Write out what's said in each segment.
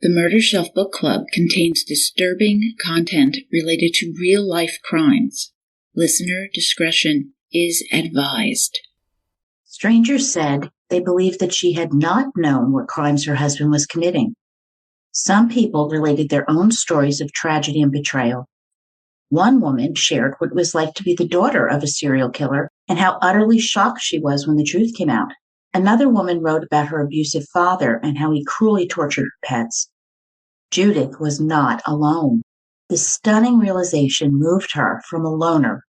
The Murder Shelf Book Club contains disturbing content related to real-life crimes. Listener discretion is advised. Strangers said they believed that she had not known what crimes her husband was committing. Some people related their own stories of tragedy and betrayal. One woman shared what it was like to be the daughter of a serial killer and how utterly shocked she was when the truth came out. Another woman wrote about her abusive father and how he cruelly tortured her pets. Judith was not alone. The stunning realization moved her from a loner,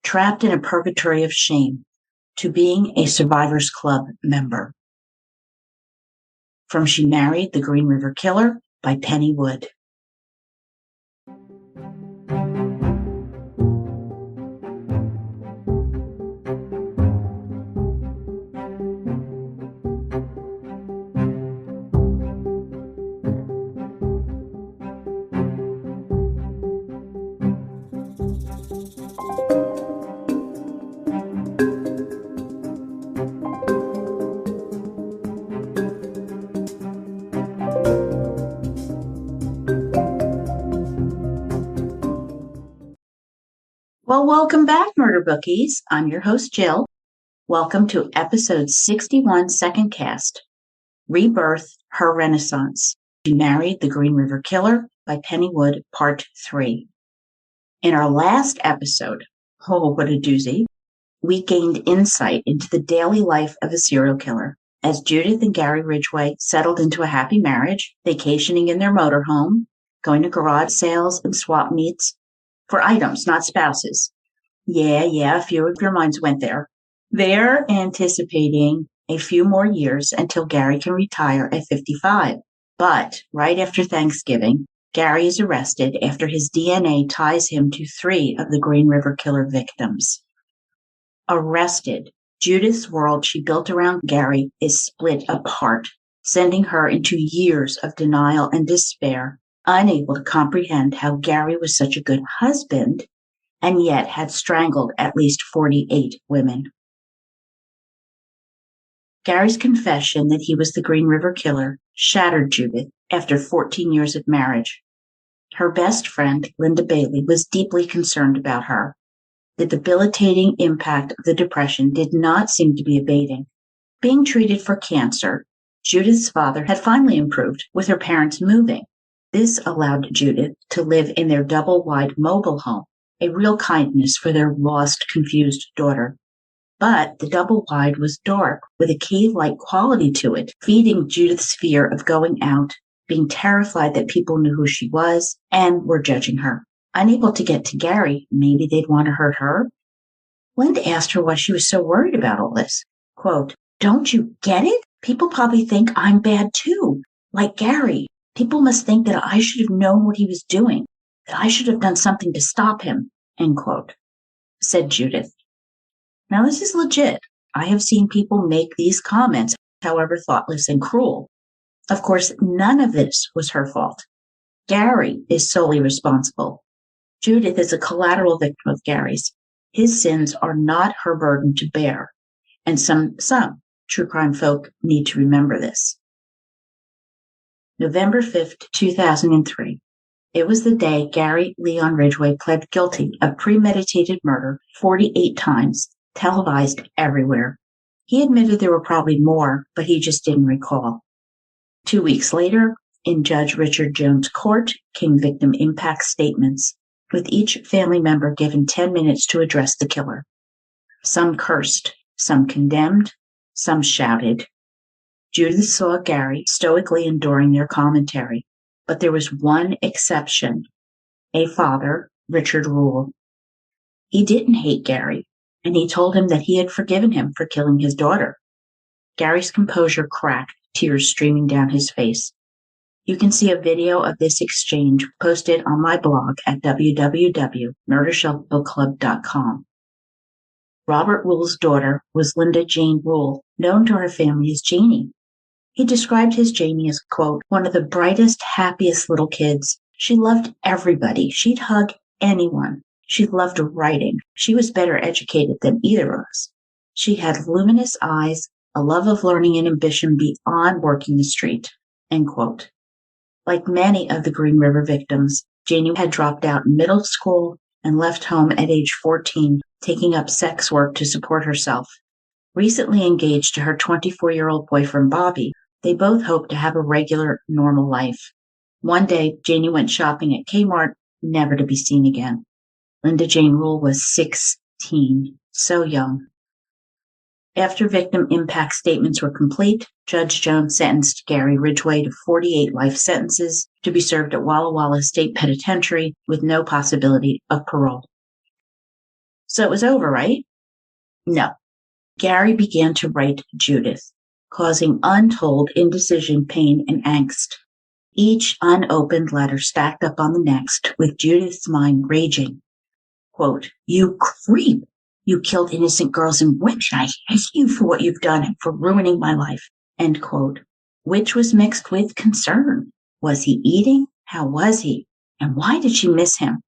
trapped in a purgatory of shame, to being a Survivors Club member. From She Married the Green River Killer by Penny Wood. Well, welcome back, Murder Bookies. I'm your host, Jill. Welcome to episode 61, 2ndCast, Rebirth, Her Renaissance. She Married the Green River Killer by Penny Wood, Part 3. In our last episode, oh, what a doozy, we gained insight into the daily life of a serial killer. As Judith and Gary Ridgway settled into a happy marriage, vacationing in their motorhome, going to garage sales and swap meets, for items, not spouses. Yeah, a few of your minds went there. They're anticipating a few more years until Gary can retire at 55. But right after Thanksgiving, Gary is arrested after his DNA ties him to 3 of the Green River Killer victims. Arrested, Judith's world she built around Gary is split apart, sending her into years of denial and despair, unable to comprehend how Gary was such a good husband and yet had strangled at least 48 women. Gary's confession that he was the Green River Killer shattered Judith after 14 years of marriage. Her best friend, Linda Bailey, was deeply concerned about her. The debilitating impact of the depression did not seem to be abating. Being treated for cancer, Judith's father had finally improved, with her parents moving. This allowed Judith to live in their double-wide mobile home, a real kindness for their lost, confused daughter. But the double-wide was dark, with a cave-like quality to it, feeding Judith's fear of going out, being terrified that people knew who she was and were judging her. Unable to get to Gary, maybe they'd want to hurt her? Linda asked her why she was so worried about all this. Quote, "Don't you get it? People probably think I'm bad too, like Gary. People must think that I should have known what he was doing, that I should have done something to stop him," end quote, said Judith. Now, this is legit. I have seen people make these comments, however thoughtless and cruel. Of course, none of this was her fault. Gary is solely responsible. Judith is a collateral victim of Gary's. His sins are not her burden to bear, and some true crime folk need to remember this. November 5th, 2003. It was the day Gary Leon Ridgway pled guilty of premeditated murder 48 times, televised everywhere. He admitted there were probably more, but he just didn't recall. 2 weeks later, in Judge Richard Jones' court, came victim impact statements, with each family member given 10 minutes to address the killer. Some cursed, some condemned, some shouted. Judith saw Gary stoically enduring their commentary, but there was one exception, a father, Richard Rule. He didn't hate Gary, and he told him that he had forgiven him for killing his daughter. Gary's composure cracked, tears streaming down his face. You can see a video of this exchange posted on my blog at www.murdershelfbookclub.com. Robert Rule's daughter was Linda Jane Rule, known to her family as Janie. He described his Janie as, quote, "one of the brightest, happiest little kids. She loved everybody. She'd hug anyone. She loved writing. She was better educated than either of us. She had luminous eyes, a love of learning and ambition beyond working the street," end quote. Like many of the Green River victims, Janie had dropped out in middle school and left home at age 14, taking up sex work to support herself. Recently engaged to her 24-year-old boyfriend Bobby, they both hoped to have a regular, normal life. One day, Janie went shopping at Kmart, never to be seen again. Linda Jane Rule was 16, so young. After victim impact statements were complete, Judge Jones sentenced Gary Ridgway to 48 life sentences to be served at Walla Walla State Penitentiary with no possibility of parole. So it was over, right? No. Gary began to write Judith, causing untold indecision, pain, and angst. Each unopened letter stacked up on the next, with Judith's mind raging. Quote, "You creep! You killed innocent girls and women. I hate you for what you've done and for ruining my life." End quote. Which was mixed with concern. Was he eating? How was he? And why did she miss him?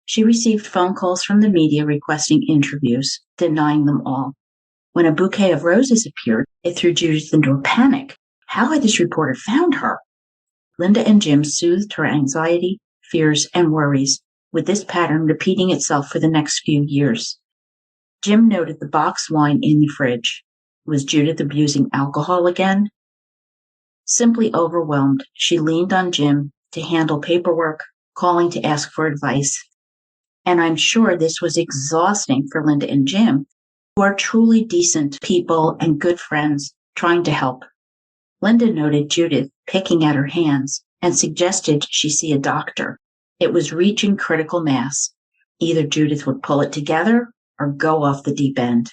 She received phone calls from the media requesting interviews, denying them all. When a bouquet of roses appeared, it threw Judith into a panic. How had this reporter found her? Linda and Jim soothed her anxiety, fears, and worries, with this pattern repeating itself for the next few years. Jim noted the boxed wine in the fridge. Was Judith abusing alcohol again? Simply overwhelmed, she leaned on Jim to handle paperwork, calling to ask for advice. And I'm sure this was exhausting for Linda and Jim, who are truly decent people and good friends trying to help. Linda noted Judith picking at her hands and suggested she see a doctor. It was reaching critical mass. Either Judith would pull it together or go off the deep end.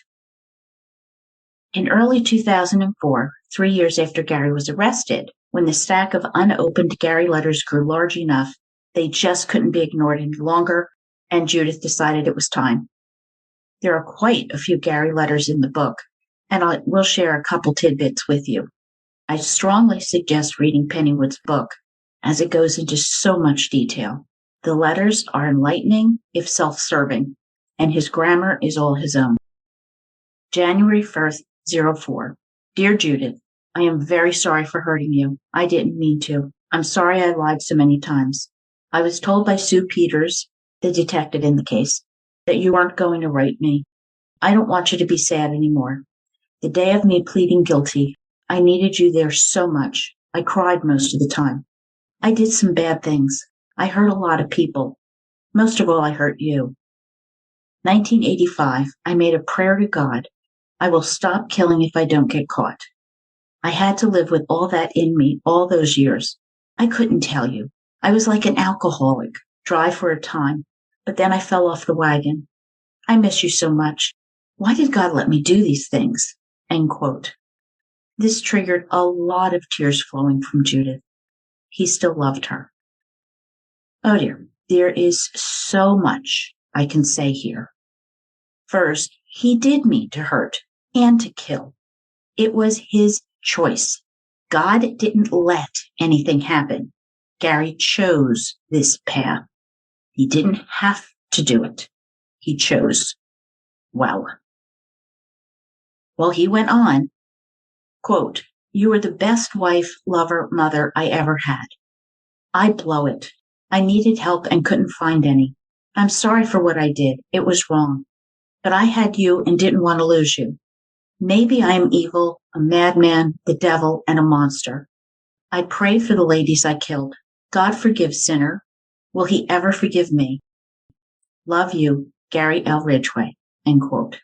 In early 2004, 3 years after Gary was arrested, when the stack of unopened Gary letters grew large enough, they just couldn't be ignored any longer, and Judith decided it was time. There are quite a few Gary letters in the book, and I will share a couple tidbits with you. I strongly suggest reading Pennywood's book, as it goes into so much detail. The letters are enlightening, if self-serving, and his grammar is all his own. January 1st, 04. Dear Judith, I am very sorry for hurting you. I didn't mean to. I'm sorry I lied so many times. I was told by Sue Peters, the detective in the case, that you aren't going to write me. I don't want you to be sad anymore. The day of me pleading guilty, I needed you there so much. I cried most of the time. I did some bad things. I hurt a lot of people. Most of all, I hurt you. 1985, I made a prayer to God. I will stop killing if I don't get caught. I had to live with all that in me all those years. I couldn't tell you. I was like an alcoholic, dry for a time, but then I fell off the wagon. I miss you so much. Why did God let me do these things? End quote. This triggered a lot of tears flowing from Judith. He still loved her. Oh dear, there is so much I can say here. First, he did mean to hurt and to kill. It was his choice. God didn't let anything happen. Gary chose this path. He didn't have to do it. He chose. Well, he went on, quote, "You were the best wife, lover, mother I ever had. I blow it. I needed help and couldn't find any. I'm sorry for what I did. It was wrong. But I had you and didn't want to lose you. Maybe I am evil, a madman, the devil, and a monster. I pray for the ladies I killed. God forgive sinner. Will he ever forgive me? Love you, Gary L. Ridgway." End quote.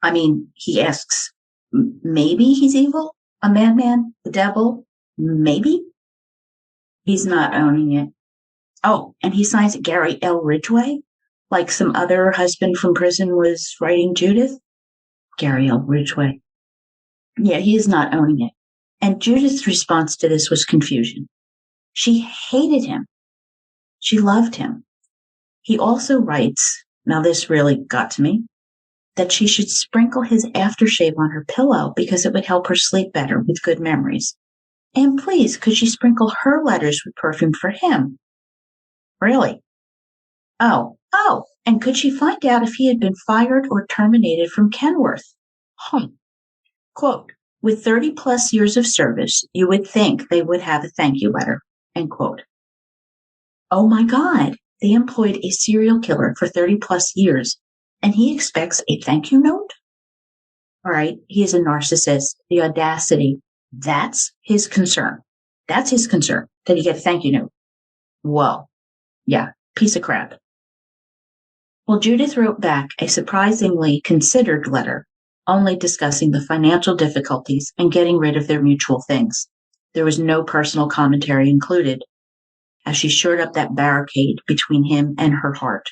I mean, he asks, maybe he's evil, a madman, the devil, maybe? He's not owning it. Oh, and he signs it Gary L. Ridgway, like some other husband from prison was writing Judith. Gary L. Ridgway. Yeah, he is not owning it. And Judith's response to this was confusion. She hated him. She loved him. He also writes, now this really got to me, that she should sprinkle his aftershave on her pillow because it would help her sleep better with good memories. And please, could she sprinkle her letters with perfume for him? Really? Oh, and could she find out if he had been fired or terminated from Kenworth? Quote, With 30 plus years of service, you would think they would have a thank you letter, end quote. Oh my God, they employed a serial killer for 30 plus years, and he expects a thank you note? All right, he is a narcissist. The audacity, that's his concern. That's his concern, that he get a thank you note. Whoa, yeah, piece of crap. Well, Judith wrote back a surprisingly considered letter, only discussing the financial difficulties and getting rid of their mutual things. There was no personal commentary included, as she shored up that barricade between him and her heart.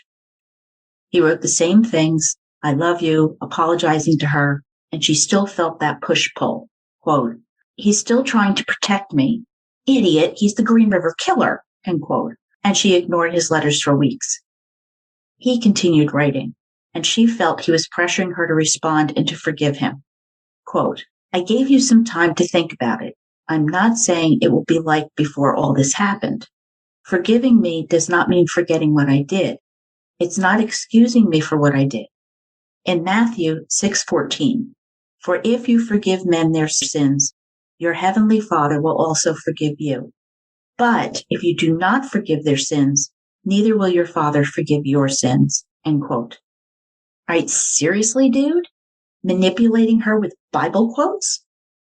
He wrote the same things, I love you, apologizing to her, and she still felt that push-pull. Quote, he's still trying to protect me. Idiot, he's the Green River Killer, end quote. And she ignored his letters for weeks. He continued writing, and she felt he was pressuring her to respond and to forgive him. Quote, I gave you some time to think about it. I'm not saying it will be like before all this happened. Forgiving me does not mean forgetting what I did. It's not excusing me for what I did. In Matthew 6:14, for if you forgive men their sins, your heavenly Father will also forgive you. But if you do not forgive their sins, neither will your Father forgive your sins, end quote. All right, seriously, dude? Manipulating her with Bible quotes?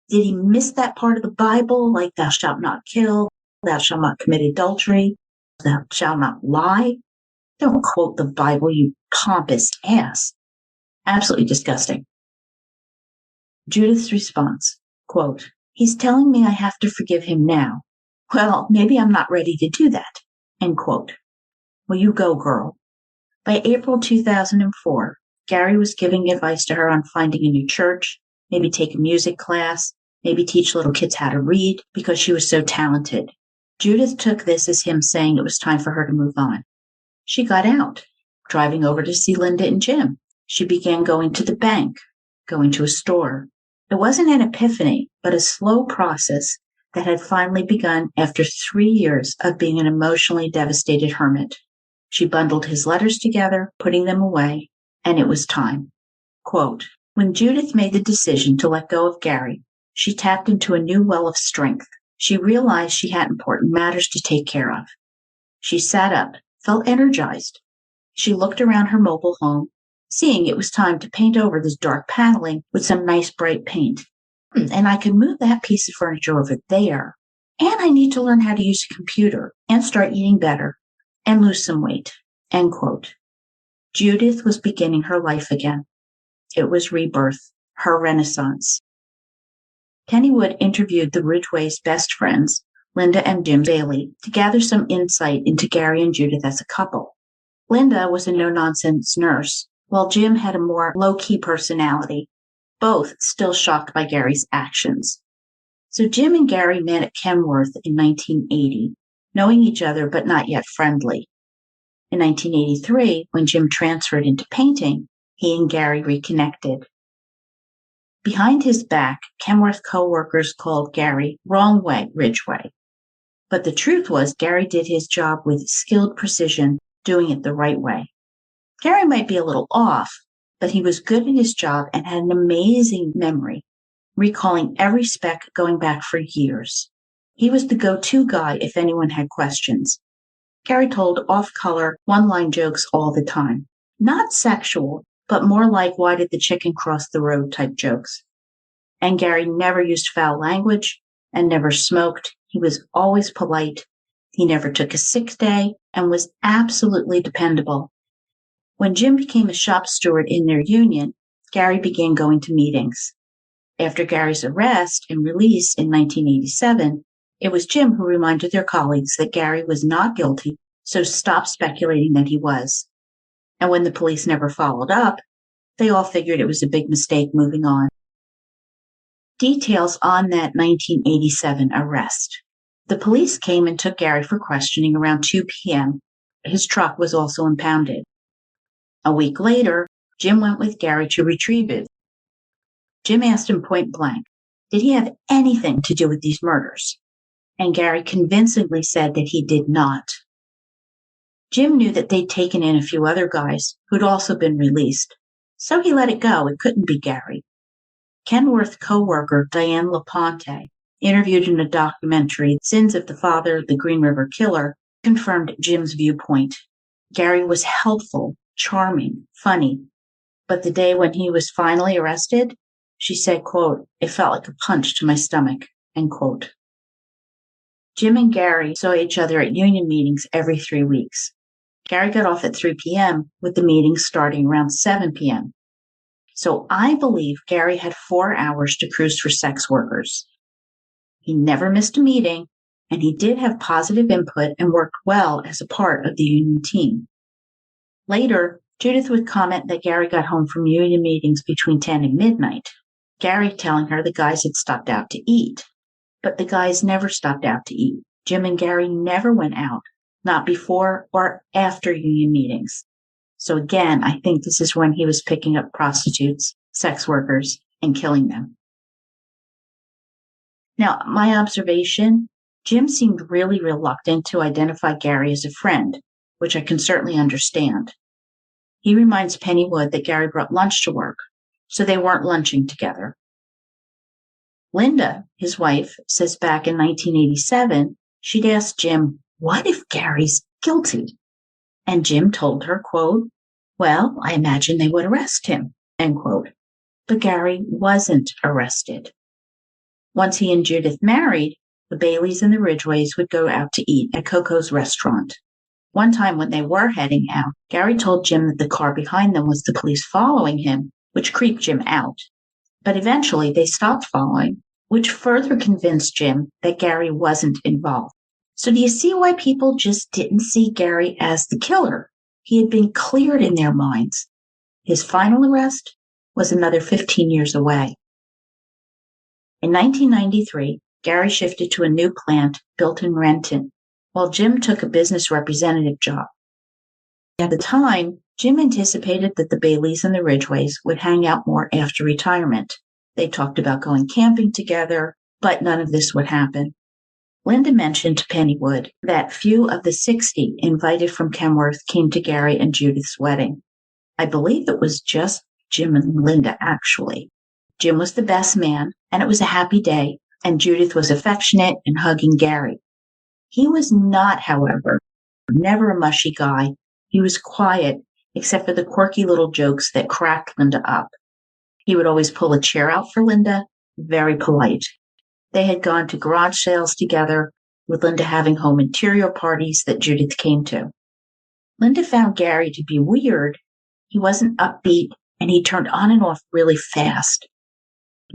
Did he miss that part of the Bible, like thou shalt not kill, thou shalt not commit adultery, thou shalt not lie? Don't quote the Bible, you pompous ass. Absolutely disgusting. Judith's response, quote, he's telling me I have to forgive him now. Well, maybe I'm not ready to do that, end quote. Well, you go, girl. By April 2004, Gary was giving advice to her on finding a new church, maybe take a music class, maybe teach little kids how to read because she was so talented. Judith took this as him saying it was time for her to move on. She got out, driving over to see Linda and Jim. She began going to the bank, going to a store. It wasn't an epiphany, but a slow process that had finally begun after 3 years of being an emotionally devastated hermit. She bundled his letters together, putting them away, and it was time. Quote, when Judith made the decision to let go of Gary, she tapped into a new well of strength. She realized she had important matters to take care of. She sat up, felt energized. She looked around her mobile home, seeing it was time to paint over this dark paneling with some nice bright paint. And I can move that piece of furniture over there. And I need to learn how to use a computer and start eating better and lose some weight, end quote. Judith was beginning her life again. It was rebirth, her renaissance. Kennywood interviewed the Ridgway's best friends, Linda and Jim Bailey, to gather some insight into Gary and Judith as a couple. Linda was a no-nonsense nurse, while Jim had a more low-key personality, both still shocked by Gary's actions. So Jim and Gary met at Kenworth in 1980, knowing each other but not yet friendly. In 1983, when Jim transferred into painting, he and Gary reconnected. Behind his back, Kenworth co-workers called Gary Wrong Way Ridgway. But the truth was Gary did his job with skilled precision, doing it the right way. Gary might be a little off, but he was good at his job and had an amazing memory, recalling every speck going back for years. He was the go-to guy if anyone had questions. Gary told off-color, one-line jokes all the time. Not sexual, but more like why did the chicken cross the road type jokes. And Gary never used foul language and never smoked. He was always polite. He never took a sick day and was absolutely dependable. When Jim became a shop steward in their union, Gary began going to meetings. After Gary's arrest and release in 1987, it was Jim who reminded their colleagues that Gary was not guilty, so stop speculating that he was. And when the police never followed up, they all figured it was a big mistake moving on. Details on that 1987 arrest. The police came and took Gary for questioning around 2 p.m. His truck was also impounded. A week later, Jim went with Gary to retrieve it. Jim asked him point blank, did he have anything to do with these murders? And Gary convincingly said that he did not. Jim knew that they'd taken in a few other guys who'd also been released, so he let it go. It couldn't be Gary. Kenworth co-worker Diane LaPonte, interviewed in a documentary, Sins of the Father, the Green River Killer, confirmed Jim's viewpoint. Gary was helpful, charming, funny, but the day when he was finally arrested, she said, quote, "It felt like a punch to my stomach," end quote. Jim and Gary saw each other at union meetings every 3 weeks. Gary got off at 3 p.m., with the meetings starting around 7 p.m. So I believe Gary had 4 hours to cruise for sex workers. He never missed a meeting, and he did have positive input and worked well as a part of the union team. Later, Judith would comment that Gary got home from union meetings between 10 and midnight, Gary telling her the guys had stopped out to eat. But the guys never stopped out to eat. Jim and Gary never went out, not before or after union meetings. So again, I think this is when he was picking up prostitutes, sex workers, and killing them. Now, my observation, Jim seemed really reluctant to identify Gary as a friend, which I can certainly understand. He reminds Penny Wood that Gary brought lunch to work, so they weren't lunching together. Linda, his wife, says back in 1987, she'd asked Jim, "What if Gary's guilty?" And Jim told her, quote, "Well, I imagine they would arrest him," end quote. But Gary wasn't arrested. Once he and Judith married, the Baileys and the Ridgways would go out to eat at Coco's restaurant. One time when they were heading out, Gary told Jim that the car behind them was the police following him, which creeped Jim out. But eventually they stopped following, which further convinced Jim that Gary wasn't involved. So do you see why people just didn't see Gary as the killer? He had been cleared in their minds. His final arrest was another 15 years away. In 1993, Gary shifted to a new plant built in Renton, while Jim took a business representative job. At the time, Jim anticipated that the Baileys and the Ridgways would hang out more after retirement. They talked about going camping together, but none of this would happen. Linda mentioned to Penny Wood that few of the 60 invited from Kenworth came to Gary and Judith's wedding. I believe it was just Jim and Linda, actually. Jim was the best man, and it was a happy day, and Judith was affectionate and hugging Gary. He was not, however, never a mushy guy. He was quiet, except for the quirky little jokes that cracked Linda up. He would always pull a chair out for Linda, very polite. They had gone to garage sales together, with Linda having home interior parties that Judith came to. Linda found Gary to be weird. He wasn't upbeat, and he turned on and off really fast.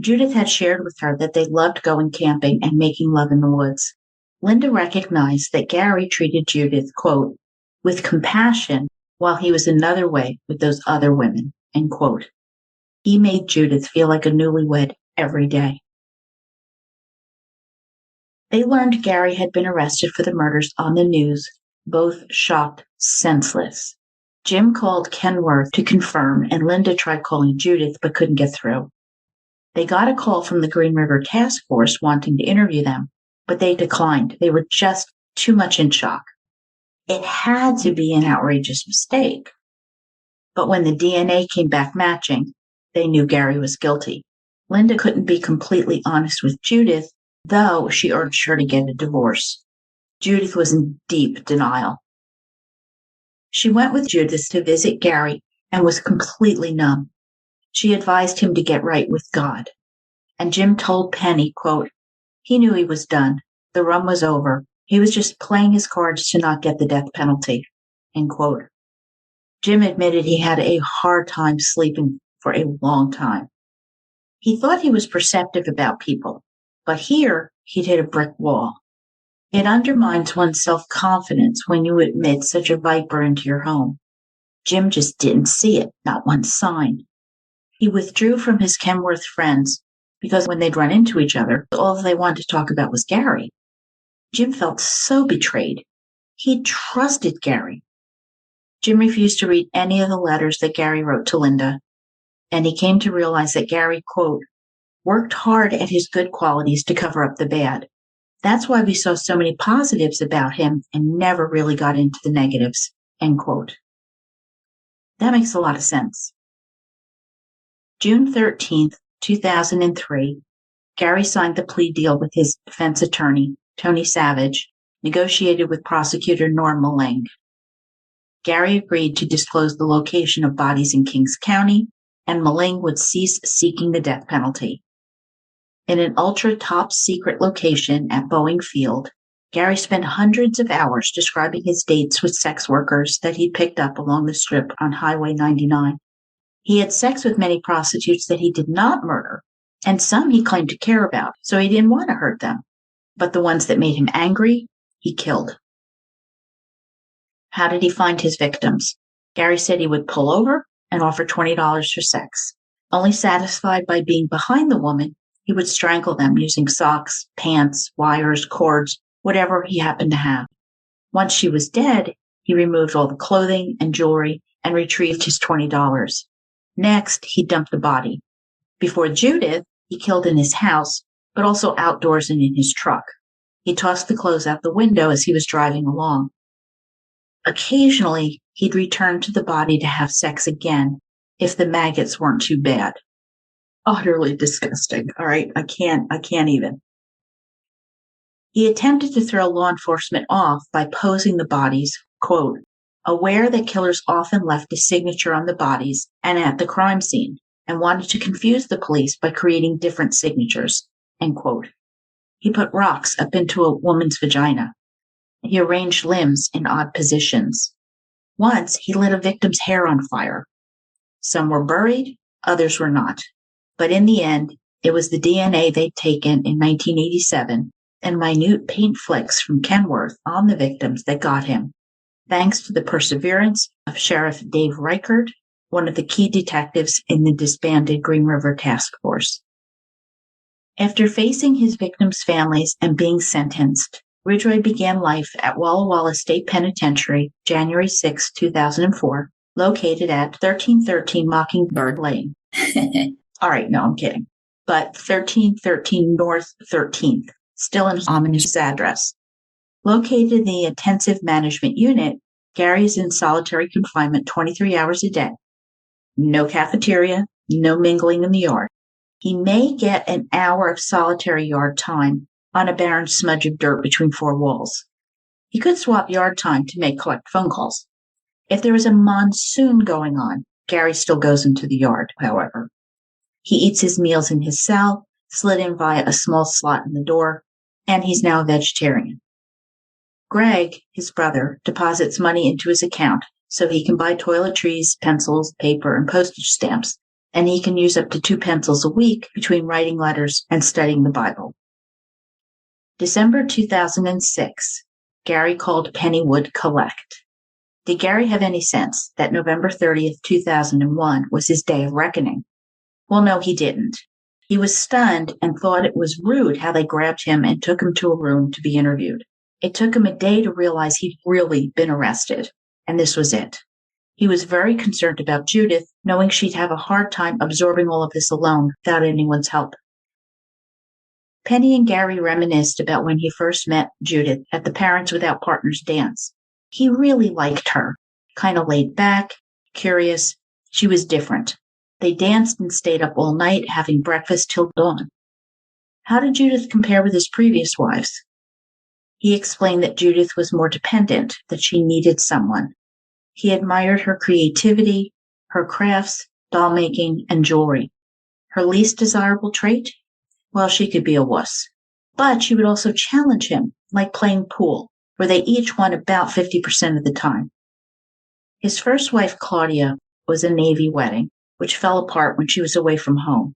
Judith had shared with her that they loved going camping and making love in the woods. Linda recognized that Gary treated Judith, quote, with compassion while he was another way with those other women, end quote. He made Judith feel like a newlywed every day. They learned Gary had been arrested for the murders on the news, both shocked, senseless. Jim called Kenworth to confirm, and Linda tried calling Judith but couldn't get through. They got a call from the Green River Task Force wanting to interview them, but they declined. They were just too much in shock. It had to be an outrageous mistake. But when the DNA came back matching, they knew Gary was guilty. Linda couldn't be completely honest with Judith, though she urged her to get a divorce. Judith was in deep denial. She went with Judith to visit Gary and was completely numb. She advised him to get right with God. And Jim told Penny, quote, he knew he was done. The run was over. He was just playing his cards to not get the death penalty, end quote. Jim admitted he had a hard time sleeping for a long time. He thought he was perceptive about people, but here he'd hit a brick wall. It undermines one's self-confidence when you admit such a viper into your home. Jim just didn't see it, not one sign. He withdrew from his Kenworth friends because when they'd run into each other, all they wanted to talk about was Gary. Jim felt so betrayed. He trusted Gary. Jim refused to read any of the letters that Gary wrote to Linda, and he came to realize that Gary, quote, worked hard at his good qualities to cover up the bad. That's why we saw so many positives about him and never really got into the negatives, end quote. That makes a lot of sense. June 13th, 2003, Gary signed the plea deal with his defense attorney, Tony Savage, negotiated with prosecutor Norm Malang. Gary agreed to disclose the location of bodies in Kings County, and Malang would cease seeking the death penalty. In an ultra-top secret location at Boeing Field, Gary spent hundreds of hours describing his dates with sex workers that he'd picked up along the strip on Highway 99. He had sex with many prostitutes that he did not murder, and some he claimed to care about, so he didn't want to hurt them. But the ones that made him angry, he killed. How did he find his victims? Gary said he would pull over and offer $20 for sex. Only satisfied by being behind the woman, he would strangle them using socks, pants, wires, cords, whatever he happened to have. Once she was dead, he removed all the clothing and jewelry and retrieved his $20. Next, he dumped the body. Before Judith, he killed in his house, but also outdoors and in his truck. He tossed the clothes out the window as he was driving along. Occasionally, he'd return to the body to have sex again if the maggots weren't too bad. Utterly disgusting. All right, I can't even. He attempted to throw law enforcement off by posing the bodies, quote, aware that killers often left a signature on the bodies and at the crime scene, and wanted to confuse the police by creating different signatures, end quote. He put rocks up into a woman's vagina. He arranged limbs in odd positions. Once, he lit a victim's hair on fire. Some were buried, others were not. But in the end, it was the DNA they'd taken in 1987 and minute paint flecks from Kenworth on the victims that got him, thanks to the perseverance of Sheriff Dave Reichert, one of the key detectives in the disbanded Green River Task Force. After facing his victims' families and being sentenced, Ridgway began life at Walla Walla State Penitentiary, January 6, 2004, located at 1313 Mockingbird Lane. All right, no, I'm kidding. But 1313 North 13th, still an ominous address. Located in the intensive management unit, Gary is in solitary confinement 23 hours a day. No cafeteria, no mingling in the yard. He may get an hour of solitary yard time on a barren smudge of dirt between four walls. He could swap yard time to collect phone calls. If there is a monsoon going on, Gary still goes into the yard, however. He eats his meals in his cell, slid in via a small slot in the door, and he's now a vegetarian. Greg, his brother, deposits money into his account so he can buy toiletries, pencils, paper, and postage stamps, and he can use up to 2 pencils a week between writing letters and studying the Bible. December 2006, Gary called Pennywood Collect. Did Gary have any sense that November 30th, 2001 was his day of reckoning? Well, no, he didn't. He was stunned and thought it was rude how they grabbed him and took him to a room to be interviewed. It took him a day to realize he'd really been arrested, and this was it. He was very concerned about Judith, knowing she'd have a hard time absorbing all of this alone without anyone's help. Penny and Gary reminisced about when he first met Judith at the Parents Without Partners dance. He really liked her, kind of laid back, curious. She was different. They danced and stayed up all night, having breakfast till dawn. How did Judith compare with his previous wives? He explained that Judith was more dependent, that she needed someone. He admired her creativity, her crafts, doll making, and jewelry. Her least desirable trait? Well, she could be a wuss. But she would also challenge him, like playing pool, where they each won about 50% of the time. His first wife, Claudia, was a Navy wedding, which fell apart when she was away from home.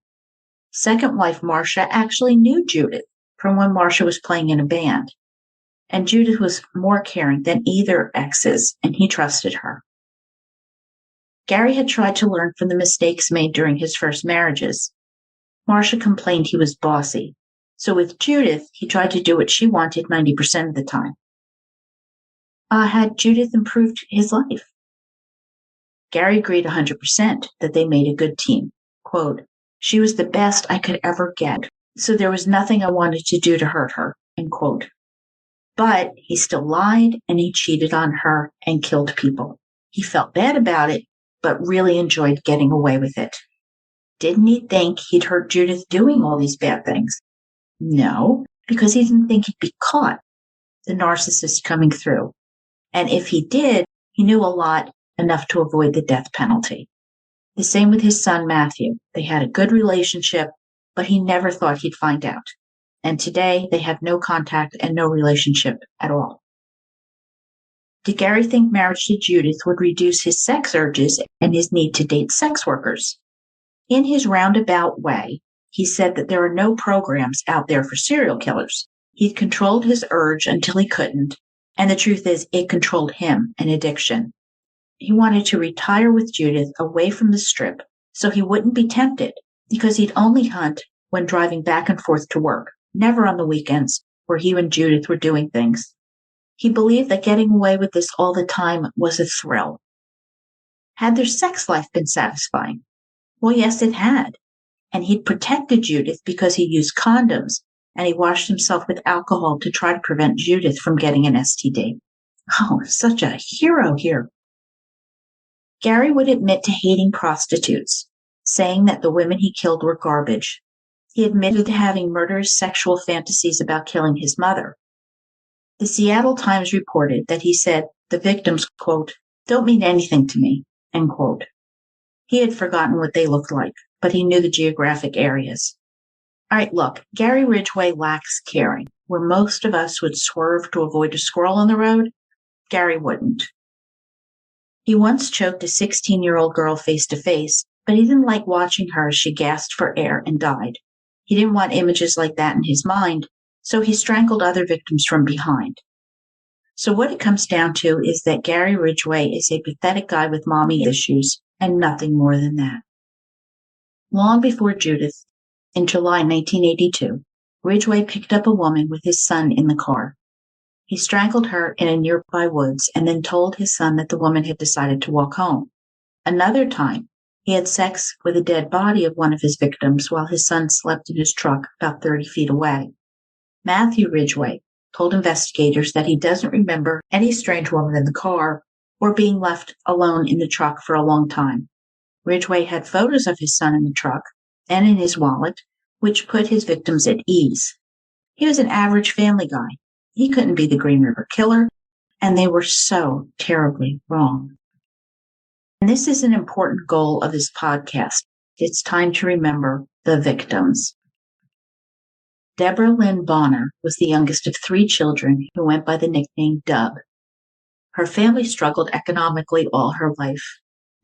Second wife, Marcia, actually knew Judith from when Marcia was playing in a band. And Judith was more caring than either exes, and he trusted her. Gary had tried to learn from the mistakes made during his first marriages. Marcia complained he was bossy, so with Judith, he tried to do what she wanted 90% of the time. Had Judith improved his life? Gary agreed 100% that they made a good team. Quote, she was the best I could ever get, so there was nothing I wanted to do to hurt her, end quote. But he still lied and he cheated on her and killed people. He felt bad about it, but really enjoyed getting away with it. Didn't he think he'd hurt Judith doing all these bad things? No, because he didn't think he'd be caught, the narcissist coming through. And if he did, he knew a lot, enough to avoid the death penalty. The same with his son, Matthew. They had a good relationship, but he never thought he'd find out. And today, they have no contact and no relationship at all. Did Gary think marriage to Judith would reduce his sex urges and his need to date sex workers? In his roundabout way, he said that there are no programs out there for serial killers. He'd controlled his urge until he couldn't, and the truth is, it controlled him, an addiction. He wanted to retire with Judith away from the strip so he wouldn't be tempted, because he'd only hunt when driving back and forth to work, never on the weekends where he and Judith were doing things. He believed that getting away with this all the time was a thrill. Had their sex life been satisfying? Well, yes, it had. And he'd protected Judith because he used condoms, and he washed himself with alcohol to try to prevent Judith from getting an STD. Oh, such a hero here. Gary would admit to hating prostitutes, saying that the women he killed were garbage. He admitted to having murderous sexual fantasies about killing his mother. The Seattle Times reported that he said the victims, quote, don't mean anything to me, end quote. He had forgotten what they looked like, but he knew the geographic areas. All right, look, Gary Ridgway lacks caring. Where most of us would swerve to avoid a squirrel on the road, Gary wouldn't. He once choked a 16-year-old girl face to face, but he didn't like watching her as she gasped for air and died. He didn't want images like that in his mind, so he strangled other victims from behind. So what it comes down to is that Gary Ridgway is a pathetic guy with mommy issues, and nothing more than that. Long before Judith, in July 1982, Ridgway picked up a woman with his son in the car. He strangled her in a nearby woods and then told his son that the woman had decided to walk home. Another time, he had sex with a dead body of one of his victims while his son slept in his truck about 30 feet away. Matthew Ridgway told investigators that he doesn't remember any strange woman in the car or being left alone in the truck for a long time. Ridgway had photos of his son in the truck and in his wallet, which put his victims at ease. He was an average family guy. He couldn't be the Green River Killer, and they were so terribly wrong. And this is an important goal of this podcast. It's time to remember the victims. Deborah Lynn Bonner was the youngest of 3 children who went by the nickname Dub. Her family struggled economically all her life.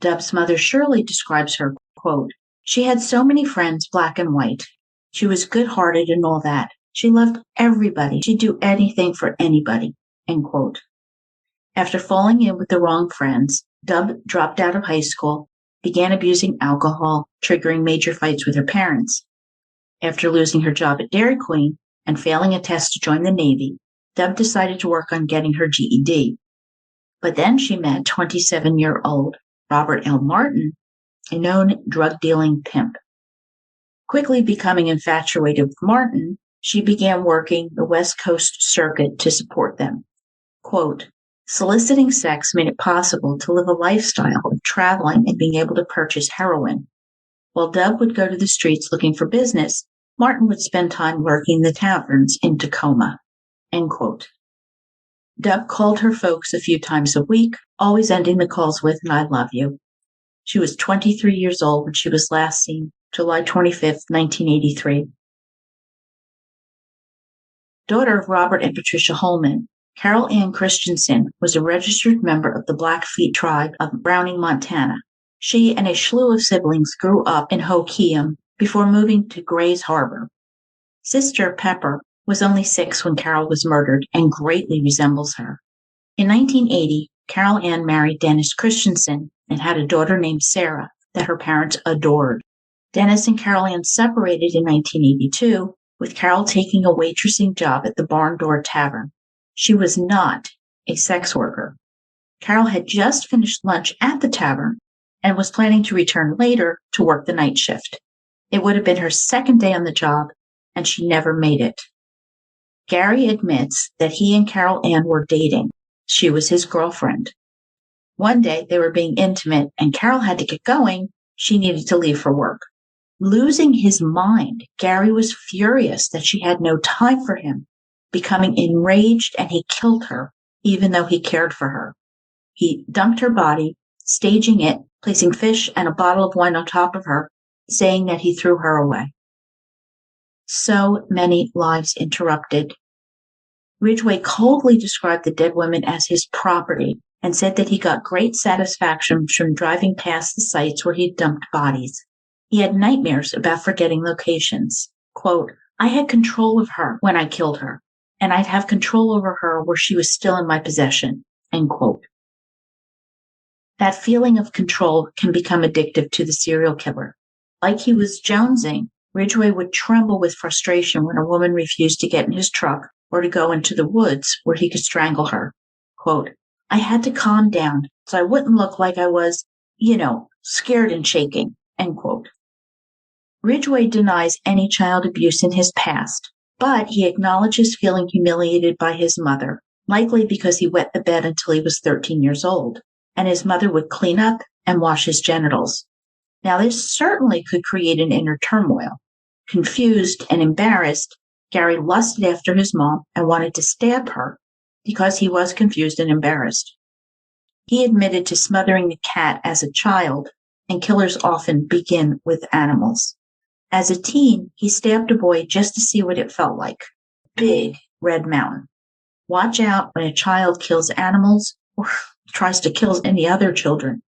Dub's mother Shirley describes her, quote, she had so many friends, black and white. She was good-hearted and all that. She loved everybody. She'd do anything for anybody, end quote. After falling in with the wrong friends, Dub dropped out of high school, began abusing alcohol, triggering major fights with her parents. After losing her job at Dairy Queen and failing a test to join the Navy, Dub decided to work on getting her GED. But then she met 27-year-old Robert L. Martin, a known drug-dealing pimp. Quickly becoming infatuated with Martin, she began working the West Coast circuit to support them. Quote, soliciting sex made it possible to live a lifestyle of traveling and being able to purchase heroin. While Dub would go to the streets looking for business, Martin would spend time working the taverns in Tacoma. End quote. Dub called her folks a few times a week, always ending the calls with, "I love you." She was 23 years old when she was last seen, July 25th, 1983. Daughter of Robert and Patricia Holman, Carol Ann Christensen was a registered member of the Blackfeet tribe of Browning, Montana. She and a slew of siblings grew up in Hoquiam before moving to Grays Harbor. Sister Pepper was only 6 when Carol was murdered and greatly resembles her. In 1980, Carol Ann married Dennis Christensen and had a daughter named Sarah that her parents adored. Dennis and Carol Ann separated in 1982, with Carol taking a waitressing job at the Barn Door Tavern. She was not a sex worker. Carol had just finished lunch at the tavern and was planning to return later to work the night shift. It would have been her second day on the job, and she never made it. Gary admits that he and Carol Ann were dating. She was his girlfriend. One day they were being intimate, and Carol had to get going. She needed to leave for work. Losing his mind, Gary was furious that she had no time for him. Becoming enraged, and he killed her, even though he cared for her. He dumped her body, staging it, placing fish and a bottle of wine on top of her, saying that he threw her away. So many lives interrupted. Ridgway coldly described the dead women as his property and said that he got great satisfaction from driving past the sites where he'd dumped bodies. He had nightmares about forgetting locations. Quote, I had control of her when I killed her, and I'd have control over her where she was still in my possession. End quote. That feeling of control can become addictive to the serial killer. Like he was jonesing, Ridgway would tremble with frustration when a woman refused to get in his truck or to go into the woods where he could strangle her. Quote, I had to calm down so I wouldn't look like I was, scared and shaking. End quote. Ridgway denies any child abuse in his past, but he acknowledges feeling humiliated by his mother, likely because he wet the bed until he was 13 years old, and his mother would clean up and wash his genitals. Now, this certainly could create an inner turmoil. Confused and embarrassed, Gary lusted after his mom and wanted to stab her because he was confused and embarrassed. He admitted to smothering the cat as a child, and killers often begin with animals. As a teen, he stabbed a boy just to see what it felt like. Big red mountain. Watch out when a child kills animals or tries to kill any other children.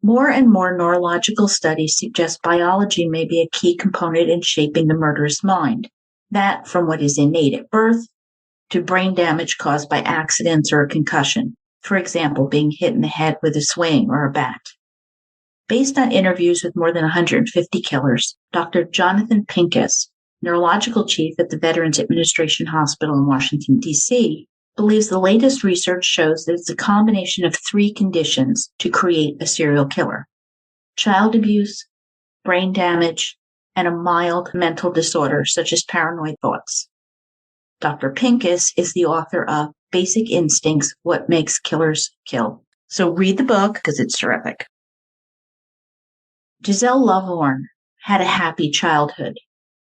More and more neurological studies suggest biology may be a key component in shaping the murderous mind. That from what is innate at birth to brain damage caused by accidents or a concussion, for example, being hit in the head with a swing or a bat. Based on interviews with more than 150 killers, Dr. Jonathan Pincus, neurological chief at the Veterans Administration Hospital in Washington, D.C., believes the latest research shows that it's a combination of three conditions to create a serial killer: child abuse, brain damage, and a mild mental disorder such as paranoid thoughts. Dr. Pincus is the author of Basic Instincts: What Makes Killers Kill. So read the book because it's terrific. Giselle Loveorn had a happy childhood.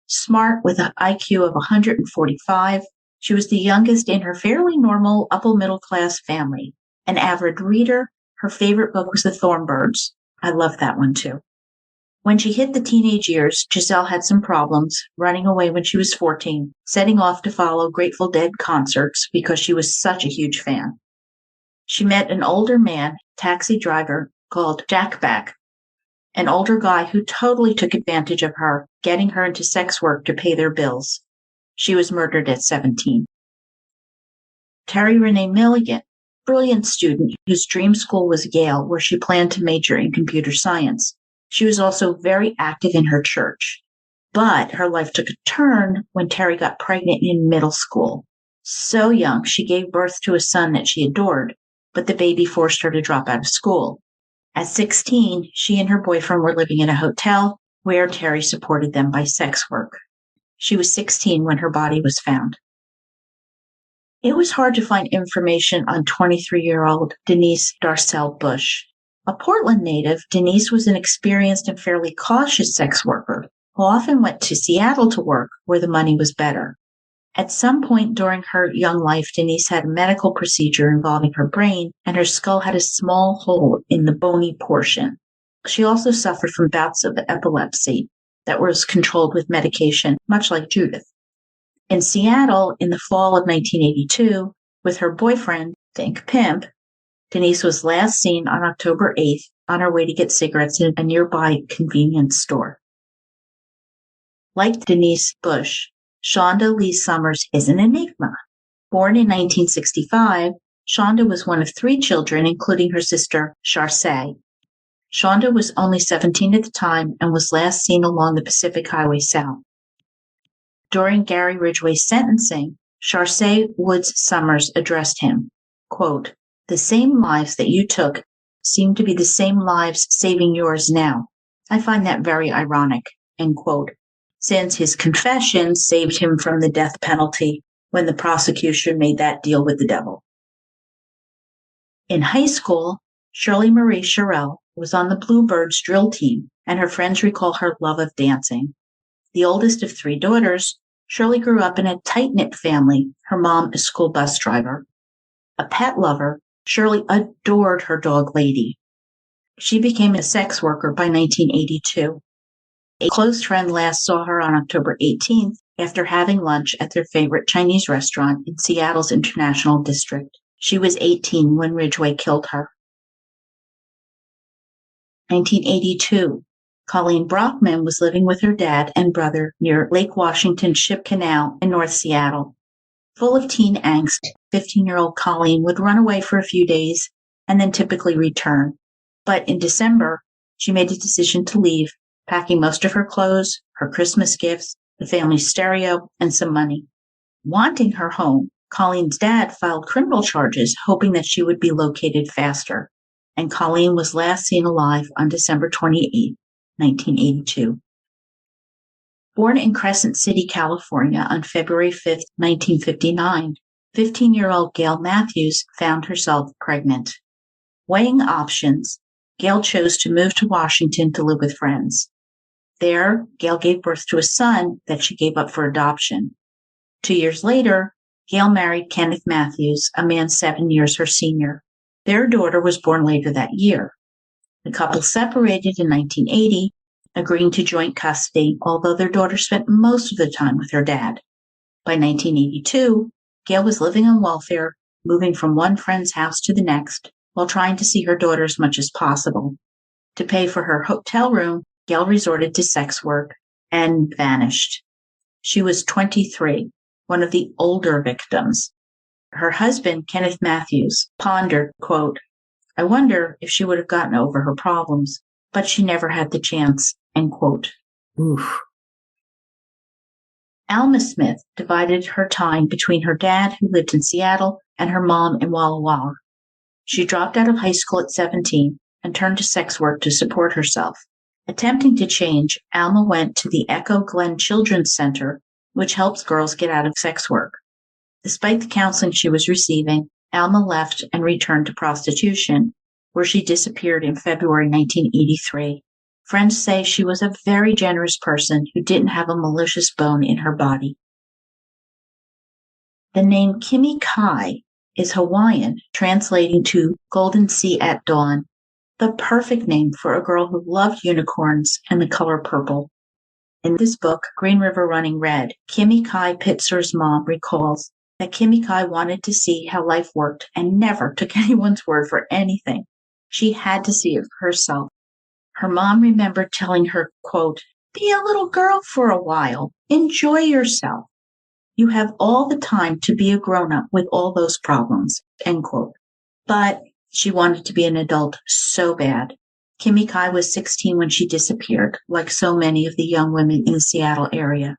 Smart with an IQ of 145, she was the youngest in her fairly normal upper-middle-class family. An avid reader, her favorite book was The Thornbirds. I love that one too. When she hit the teenage years, Giselle had some problems, running away when she was 14, setting off to follow Grateful Dead concerts because she was such a huge fan. She met an older man, taxi driver, called Jack Back, an older guy who totally took advantage of her, getting her into sex work to pay their bills. She was murdered at 17. Terry Renee Milligan, brilliant student whose dream school was Yale, where she planned to major in computer science. She was also very active in her church. But her life took a turn when Terry got pregnant in middle school. So young, she gave birth to a son that she adored, but the baby forced her to drop out of school. At 16, she and her boyfriend were living in a hotel where Terry supported them by sex work. She was 16 when her body was found. It was hard to find information on 23-year-old Denise Darcel Bush. A Portland native, Denise was an experienced and fairly cautious sex worker who often went to Seattle to work where the money was better. At some point during her young life, Denise had a medical procedure involving her brain, and her skull had a small hole in the bony portion. She also suffered from bouts of epilepsy that was controlled with medication, much like Judith. In Seattle, in the fall of 1982, with her boyfriend, think pimp, Denise was last seen on October 8th on her way to get cigarettes in a nearby convenience store. Like Denise Bush, Shonda Lee Summers is an enigma. Born in 1965, Shonda was one of 3 children, including her sister, Charcey. Shonda was only 17 at the time and was last seen along the Pacific Highway South. During Gary Ridgway's sentencing, Charcey Woods Summers addressed him, quote, "The same lives that you took seem to be the same lives saving yours now. I find that very ironic," end quote, since his confession saved him from the death penalty when the prosecution made that deal with the devil. In high school, Shirley Marie Sherrill was on the Bluebirds drill team, and her friends recall her love of dancing. The oldest of 3 daughters, Shirley grew up in a tight-knit family, her mom a school bus driver. A pet lover, Shirley adored her dog Lady. She became a sex worker by 1982. A close friend last saw her on October 18th after having lunch at their favorite Chinese restaurant in Seattle's International District. She was 18 when Ridgway killed her. 1982. Colleen Brockman was living with her dad and brother near Lake Washington Ship Canal in North Seattle. Full of teen angst, 15-year-old Colleen would run away for a few days and then typically return. But in December, she made a decision to leave, packing most of her clothes, her Christmas gifts, the family stereo, and some money. Wanting her home, Colleen's dad filed criminal charges, hoping that she would be located faster. And Colleen was last seen alive on December 28, 1982. Born in Crescent City, California on February 5, 1959, 15-year-old Gail Matthews found herself pregnant. Weighing options, Gail chose to move to Washington to live with friends. There, Gail gave birth to a son that she gave up for adoption. 2 years later, Gail married Kenneth Matthews, a man 7 years her senior. Their daughter was born later that year. The couple separated in 1980, agreeing to joint custody, although their daughter spent most of the time with her dad. By 1982, Gail was living on welfare, moving from one friend's house to the next, while trying to see her daughter as much as possible. To pay for her hotel room, Gail resorted to sex work and vanished. She was 23, one of the older victims. Her husband, Kenneth Matthews, pondered, quote, "I wonder if she would have gotten over her problems, but she never had the chance," end quote. Oof. Alma Smith divided her time between her dad, who lived in Seattle, and her mom in Walla Walla. She dropped out of high school at 17 and turned to sex work to support herself. Attempting to change, Alma went to the Echo Glen Children's Center, which helps girls get out of sex work. Despite the counseling she was receiving, Alma left and returned to prostitution, where she disappeared in February 1983. Friends say she was a very generous person who didn't have a malicious bone in her body. The name Kimi Kai is Hawaiian, translating to Golden Sea at Dawn, the perfect name for a girl who loved unicorns and the color purple. In this book, Green River Running Red, Kimi Kai Pitzer's mom recalls that Kimi Kai wanted to see how life worked and never took anyone's word for anything. She had to see it for herself. Her mom remembered telling her, quote, "Be a little girl for a while. Enjoy yourself. You have all the time to be a grown-up with all those problems," end quote. But she wanted to be an adult so bad. Kimi Kai was 16 when she disappeared, like so many of the young women in the Seattle area.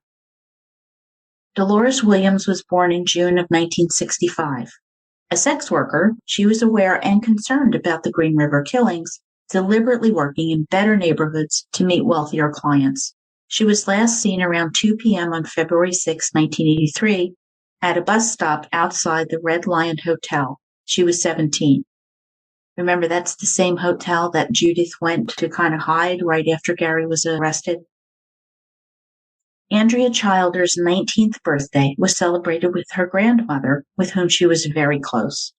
Dolores Williams was born in June of 1965. A sex worker, she was aware and concerned about the Green River killings, deliberately working in better neighborhoods to meet wealthier clients. She was last seen around 2 p.m. on February 6, 1983, at a bus stop outside the Red Lion Hotel. She was 17. Remember, that's the same hotel that Judith went to kind of hide right after Gary was arrested. Andrea Childer's 19th birthday was celebrated with her grandmother, with whom she was very close.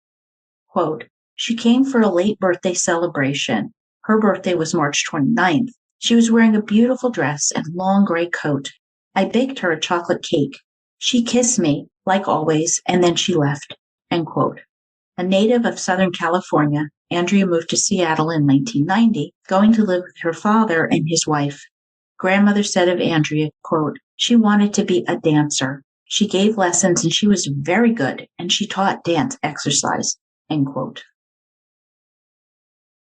Quote, "She came for a late birthday celebration. Her birthday was March 29th. She was wearing a beautiful dress and long gray coat. I baked her a chocolate cake. She kissed me, like always, and then she left." End quote. A native of Southern California, Andrea moved to Seattle in 1990, going to live with her father and his wife. Grandmother said of Andrea, quote, "She wanted to be a dancer. She gave lessons and she was very good, and she taught dance exercise," end quote.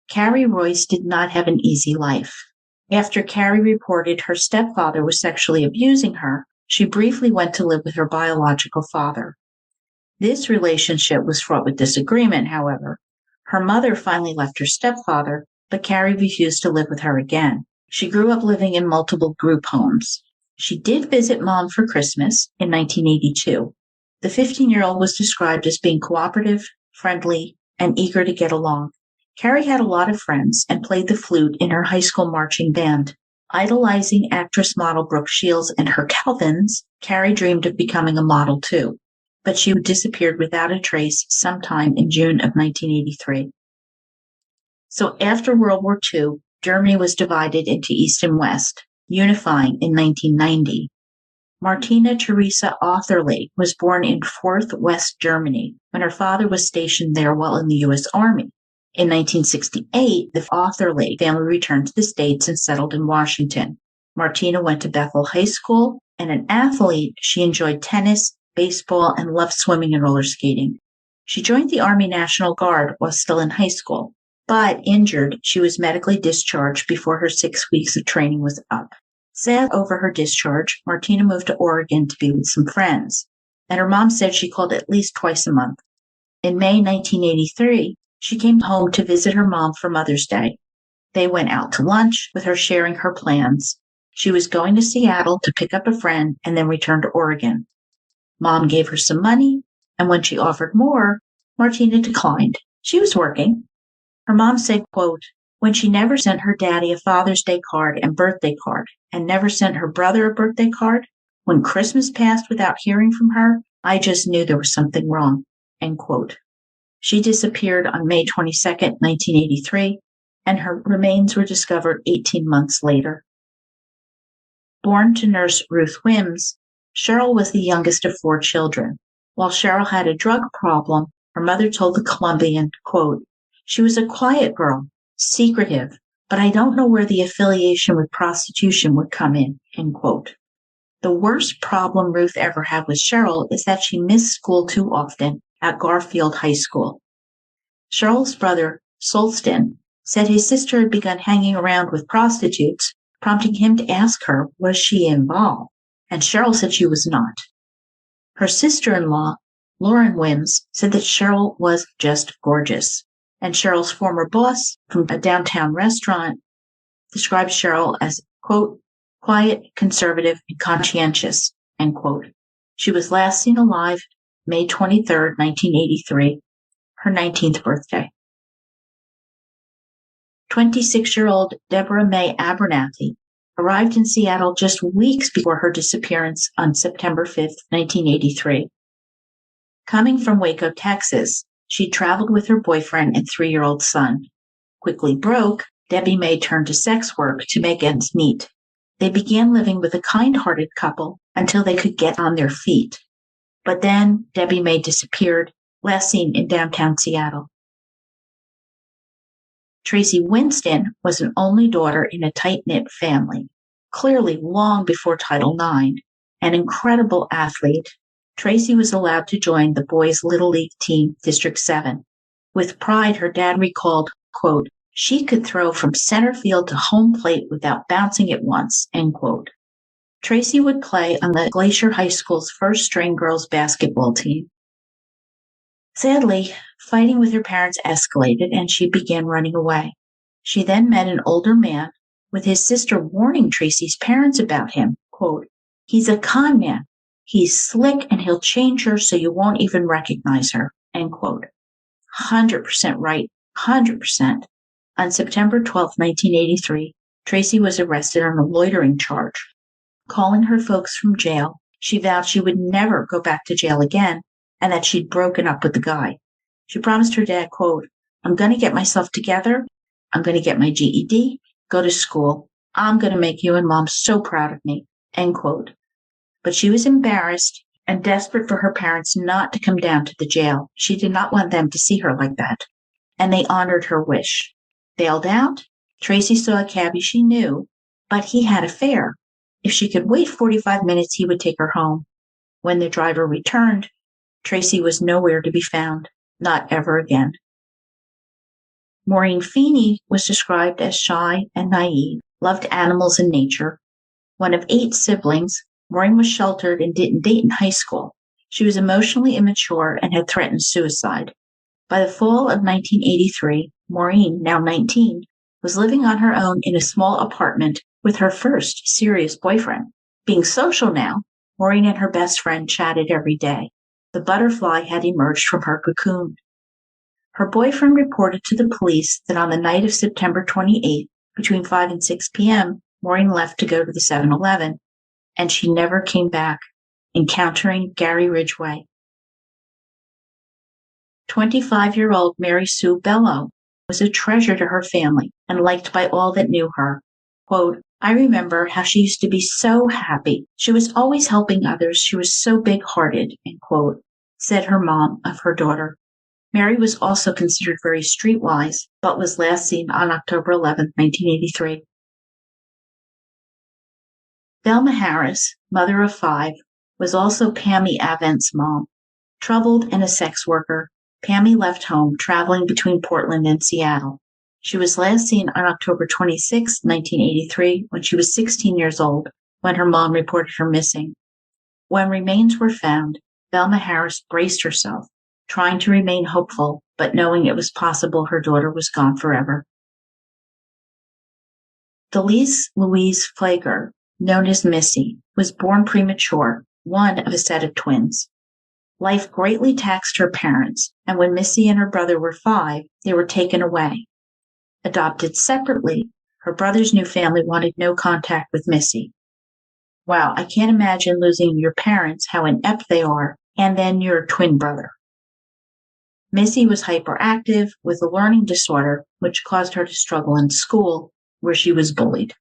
Carrie Royce did not have an easy life. After Carrie reported her stepfather was sexually abusing her, she briefly went to live with her biological father. This relationship was fraught with disagreement, however. Her mother finally left her stepfather, but Carrie refused to live with her again. She grew up living in multiple group homes. She did visit Mom for Christmas in 1982. The 15-year-old was described as being cooperative, friendly, and eager to get along. Carrie had a lot of friends and played the flute in her high school marching band. Idolizing actress model Brooke Shields and her Calvins, Carrie dreamed of becoming a model too, but she disappeared without a trace sometime in June of 1983. So after World War II, Germany was divided into East and West, unifying in 1990. Martina Teresa Otherly was born in 4th West Germany when her father was stationed there while in the U.S. Army. In 1968, the Otherly family returned to the States and settled in Washington. Martina went to Bethel High School, and an athlete, she enjoyed tennis, baseball, and loved swimming and roller skating. She joined the Army National Guard while still in high school, but injured, she was medically discharged before her 6 weeks of training was up. Sad over her discharge, Martina moved to Oregon to be with some friends, and her mom said she called at least twice a month. In May 1983, she came home to visit her mom for Mother's Day. They went out to lunch, with her sharing her plans. She was going to Seattle to pick up a friend and then return to Oregon. Mom gave her some money, and when she offered more, Martina declined. She was working. Her mom said, quote, "When she never sent her daddy a Father's Day card and birthday card, and never sent her brother a birthday card, when Christmas passed without hearing from her, I just knew there was something wrong," end quote. She disappeared on May 22, 1983, and her remains were discovered 18 months later. Born to nurse Ruth Wims, Cheryl was the youngest of 4 children. While Cheryl had a drug problem, her mother told the Columbian, quote, "She was a quiet girl, secretive, but I don't know where the affiliation with prostitution would come in," end quote. The worst problem Ruth ever had with Cheryl is that she missed school too often at Garfield High School. Cheryl's brother, Solston, said his sister had begun hanging around with prostitutes, prompting him to ask her, was she involved? And Cheryl said she was not. Her sister-in-law, Lauren Wims, said that Cheryl was just gorgeous. And Cheryl's former boss from a downtown restaurant described Cheryl as, quote, "quiet, conservative, and conscientious," end quote. She was last seen alive May 23, 1983, her 19th birthday. 26-year-old Deborah Mae Abernathy arrived in Seattle just weeks before her disappearance on September 5, 1983. Coming from Waco, Texas, she traveled with her boyfriend and 3-year-old son. Quickly broke, Debbie Mae turned to sex work to make ends meet. They began living with a kind-hearted couple until they could get on their feet. But then Debbie Mae disappeared, last seen in downtown Seattle. Tracy Winston was an only daughter in a tight-knit family. Clearly long before Title IX, an incredible athlete, Tracy was allowed to join the boys' Little League team, District 7. With pride, her dad recalled, quote, "She could throw from center field to home plate without bouncing it once," end quote. Tracy would play on the Glacier High School's first-string girls basketball team. Sadly, fighting with her parents escalated and she began running away. She then met an older man, with his sister warning Tracy's parents about him, quote, "He's a con man. He's slick and he'll change her so you won't even recognize her," end quote. 100% right, 100%. On September 12, 1983, Tracy was arrested on a loitering charge. Calling her folks from jail, she vowed she would never go back to jail again and that she'd broken up with the guy. She promised her dad, quote, "I'm going to get myself together. I'm going to get my GED, go to school. I'm going to make you and mom so proud of me," end quote. But she was embarrassed and desperate for her parents not to come down to the jail. She did not want them to see her like that. And they honored her wish. Bailed out, Tracy saw a cabbie she knew, but he had a fare. If she could wait 45 minutes, he would take her home. When the driver returned, Tracy was nowhere to be found, not ever again. Maureen Feeney was described as shy and naive, loved animals and nature. One of 8 siblings, Maureen was sheltered and didn't date in high school. She was emotionally immature and had threatened suicide. By the fall of 1983, Maureen, now 19, was living on her own in a small apartment with her first serious boyfriend. Being social now, Maureen and her best friend chatted every day. The butterfly had emerged from her cocoon. Her boyfriend reported to the police that on the night of September 28th, between 5 and 6 p.m., Maureen left to go to the 7-Eleven, and she never came back, encountering Gary Ridgway. 25-year-old Mary Sue Bello was a treasure to her family and liked by all that knew her. Quote, I remember how she used to be so happy. She was always helping others. She was so big-hearted, end quote, said her mom of her daughter. Mary was also considered very streetwise, but was last seen on October 11, 1983. Velma Harris, mother of 5, was also Pammy Avent's mom. Troubled and a sex worker, Pammy left home, traveling between Portland and Seattle. She was last seen on October 26, 1983, when she was 16 years old, when her mom reported her missing. When remains were found, Velma Harris braced herself, trying to remain hopeful, but knowing it was possible her daughter was gone forever. Delise Louise Flager, known as Missy, was born premature, one of a set of twins. Life greatly taxed her parents, and when Missy and her brother were 5, they were taken away. Adopted separately, her brother's new family wanted no contact with Missy. Wow, I can't imagine losing your parents, how inept they are, and then your twin brother. Missy was hyperactive with a learning disorder, which caused her to struggle in school, where she was bullied.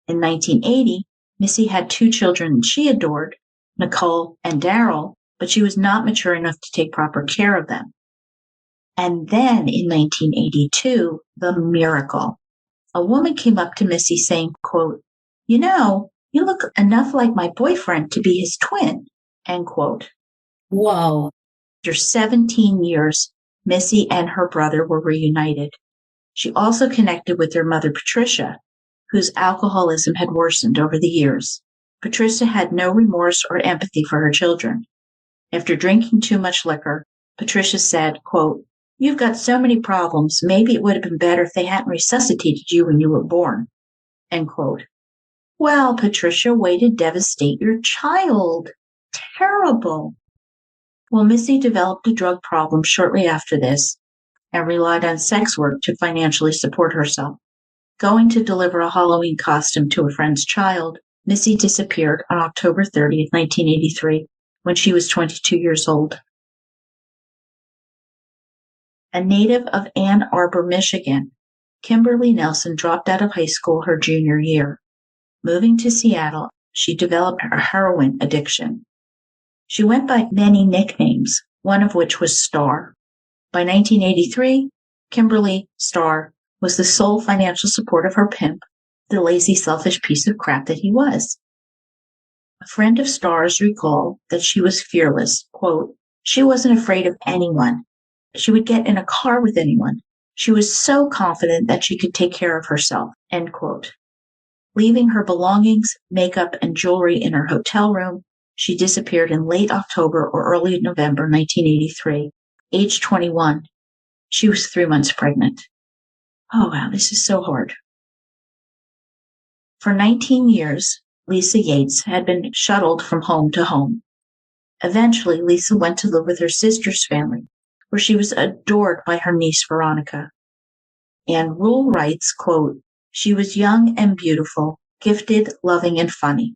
In 1980, Missy had 2 children she adored, Nicole and Daryl, but she was not mature enough to take proper care of them. And then in 1982, the miracle. A woman came up to Missy saying, quote, you know, you look enough like my boyfriend to be his twin, end quote. Whoa. After 17 years, Missy and her brother were reunited. She also connected with their mother, Patricia, whose alcoholism had worsened over the years. Patricia had no remorse or empathy for her children. After drinking too much liquor, Patricia said, quote, you've got so many problems, maybe it would have been better if they hadn't resuscitated you when you were born, end quote. Well, Patricia, way to devastate your child. Terrible. Well, Missy developed a drug problem shortly after this and relied on sex work to financially support herself. Going to deliver a Halloween costume to a friend's child, Missy disappeared on October 30th, 1983, when she was 22 years old. A native of Ann Arbor, Michigan, Kimberly Nelson dropped out of high school her junior year. Moving to Seattle, she developed a heroin addiction. She went by many nicknames, one of which was Star. By 1983, Kimberly Star was the sole financial support of her pimp, the lazy, selfish piece of crap that he was. A friend of Star's recalled that she was fearless. Quote, she wasn't afraid of anyone. She would get in a car with anyone. She was so confident that she could take care of herself, end quote. Leaving her belongings, makeup, and jewelry in her hotel room, she disappeared in late October or early November 1983, age 21. She was 3 months pregnant. Oh, wow, this is so hard. For 19 years, Lisa Yates had been shuttled from home to home. Eventually, Lisa went to live with her sister's family, where she was adored by her niece Veronica. And Rule writes, quote, she was young and beautiful, gifted, loving, and funny.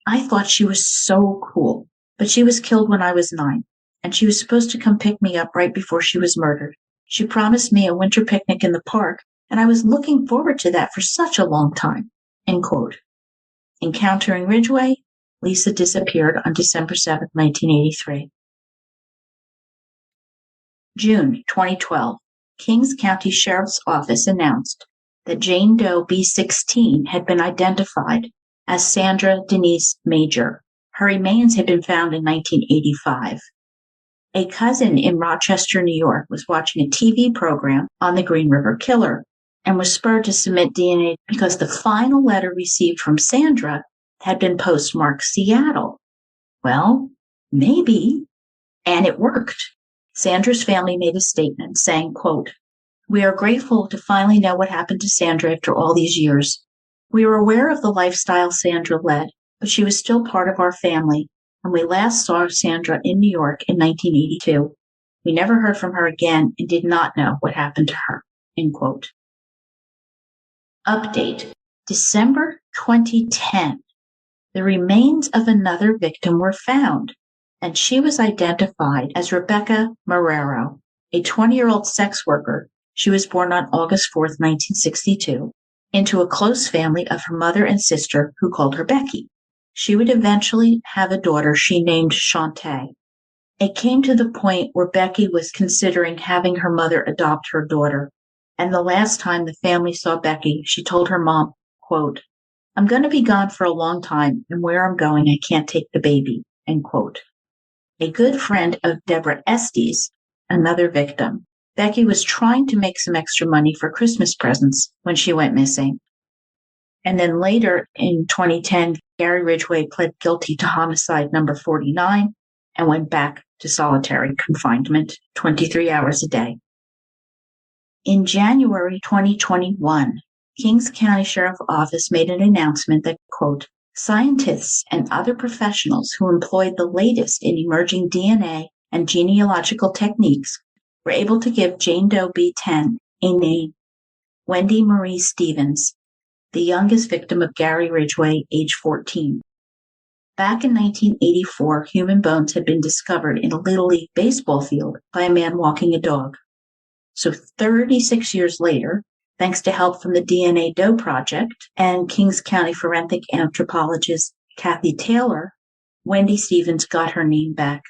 I thought she was so cool, but she was killed when I was 9, and she was supposed to come pick me up right before she was murdered. She promised me a winter picnic in the park, and I was looking forward to that for such a long time, end quote. Encountering Ridgway, Lisa disappeared on December 7, 1983. June 2012, Kings County Sheriff's Office announced that Jane Doe B16 had been identified as Sandra Denise Major. Her remains had been found in 1985. A cousin in Rochester, New York, was watching a TV program on the Green River Killer and was spurred to submit DNA because the final letter received from Sandra had been postmarked Seattle. Well, maybe. And it worked. Sandra's family made a statement saying, quote, we are grateful to finally know what happened to Sandra after all these years. We were aware of the lifestyle Sandra led, but she was still part of our family, and we last saw Sandra in New York in 1982. We never heard from her again and did not know what happened to her. End quote. Update. December 2010. The remains of another victim were found, and she was identified as Rebecca Marrero, a 20-year-old sex worker. She was born on August 4th, 1962, into a close family of her mother and sister who called her Becky. She would eventually have a daughter she named Shantae. It came to the point where Becky was considering having her mother adopt her daughter, and the last time the family saw Becky, she told her mom, quote, "I'm going to be gone for a long time, and where I'm going, I can't take the baby," end quote. A good friend of Deborah Estes, another victim, Becky was trying to make some extra money for Christmas presents when she went missing. And then later in 2010, Gary Ridgway pled guilty to homicide number 49 and went back to solitary confinement 23 hours a day. In January 2021, Kings County Sheriff's Office made an announcement that, quote, "Scientists and other professionals who employed the latest in emerging DNA and genealogical techniques were able to give Jane Doe B10 a name, Wendy Marie Stevens, the youngest victim of Gary Ridgway, age 14. Back in 1984, human bones had been discovered in a Little League baseball field by a man walking a dog. So 36 years later, thanks to help from the DNA Doe Project and Kings County forensic anthropologist Kathy Taylor, Wendy Stevens got her name back.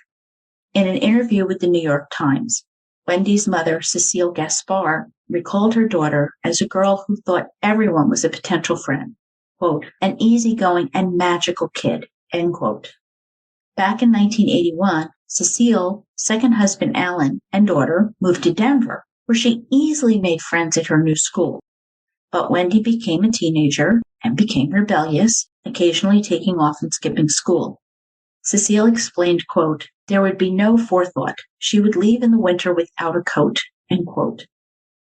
In an interview with the New York Times, Wendy's mother, Cecile Gaspar, recalled her daughter as a girl who thought everyone was a potential friend, quote, "an easygoing and magical kid," end quote. Back in 1981, Cecile's second husband, Alan, and daughter moved to Denver, where she easily made friends at her new school. But Wendy became a teenager and became rebellious, occasionally taking off and skipping school. Cecile explained, quote, "There would be no forethought. She would leave in the winter without a coat," end quote.